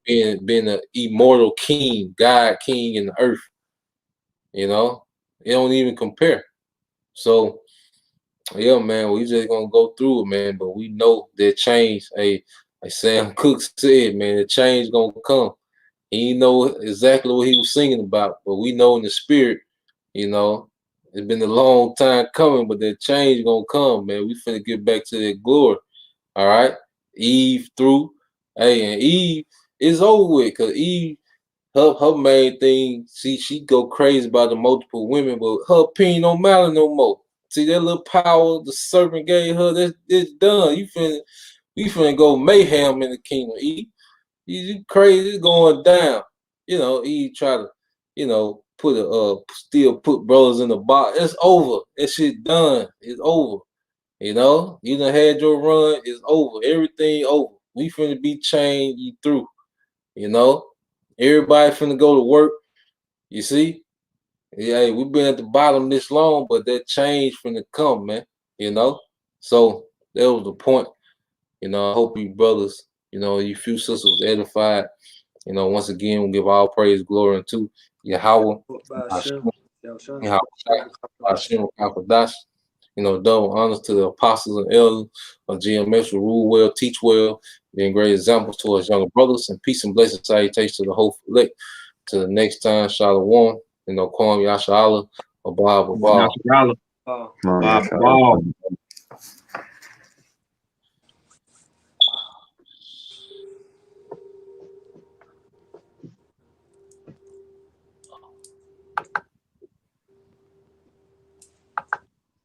Being an immortal king, God king in the earth. It don't even compare. So, yeah, man, we just gonna go through it, man. But we know that change. Hey, like Sam Cooke said, man, the change gonna come. He know exactly what he was singing about, but we know in the spirit, it's been a long time coming, but that change gonna come, man. We finna get back to that glory. All right, Eve through, and Eve is over with, cause Eve, her main thing, she go crazy about the multiple women, but her opinion don't matter no more. See that little power the serpent gave her, it's done. We finna go mayhem in the kingdom. Eve, you crazy, it's going down. Eve try to, still put brothers in the box. It's over. That shit done. It's over. You done had your run. It's over. Everything over. We finna be chained you through. Everybody finna go to work. You see? Yeah, we've been at the bottom this long, but that change finna come, man. So that was the point. I hope you brothers, you few sisters was edified. Once again, we give all praise, glory unto Yahweh. Double honors to the apostles and elders of GMS who rule well, teach well, being great examples to us younger brothers, and peace and blessed salutations to the whole elect. To the next time, Shalom, Kwam Yasha Allah, Abba. Bob.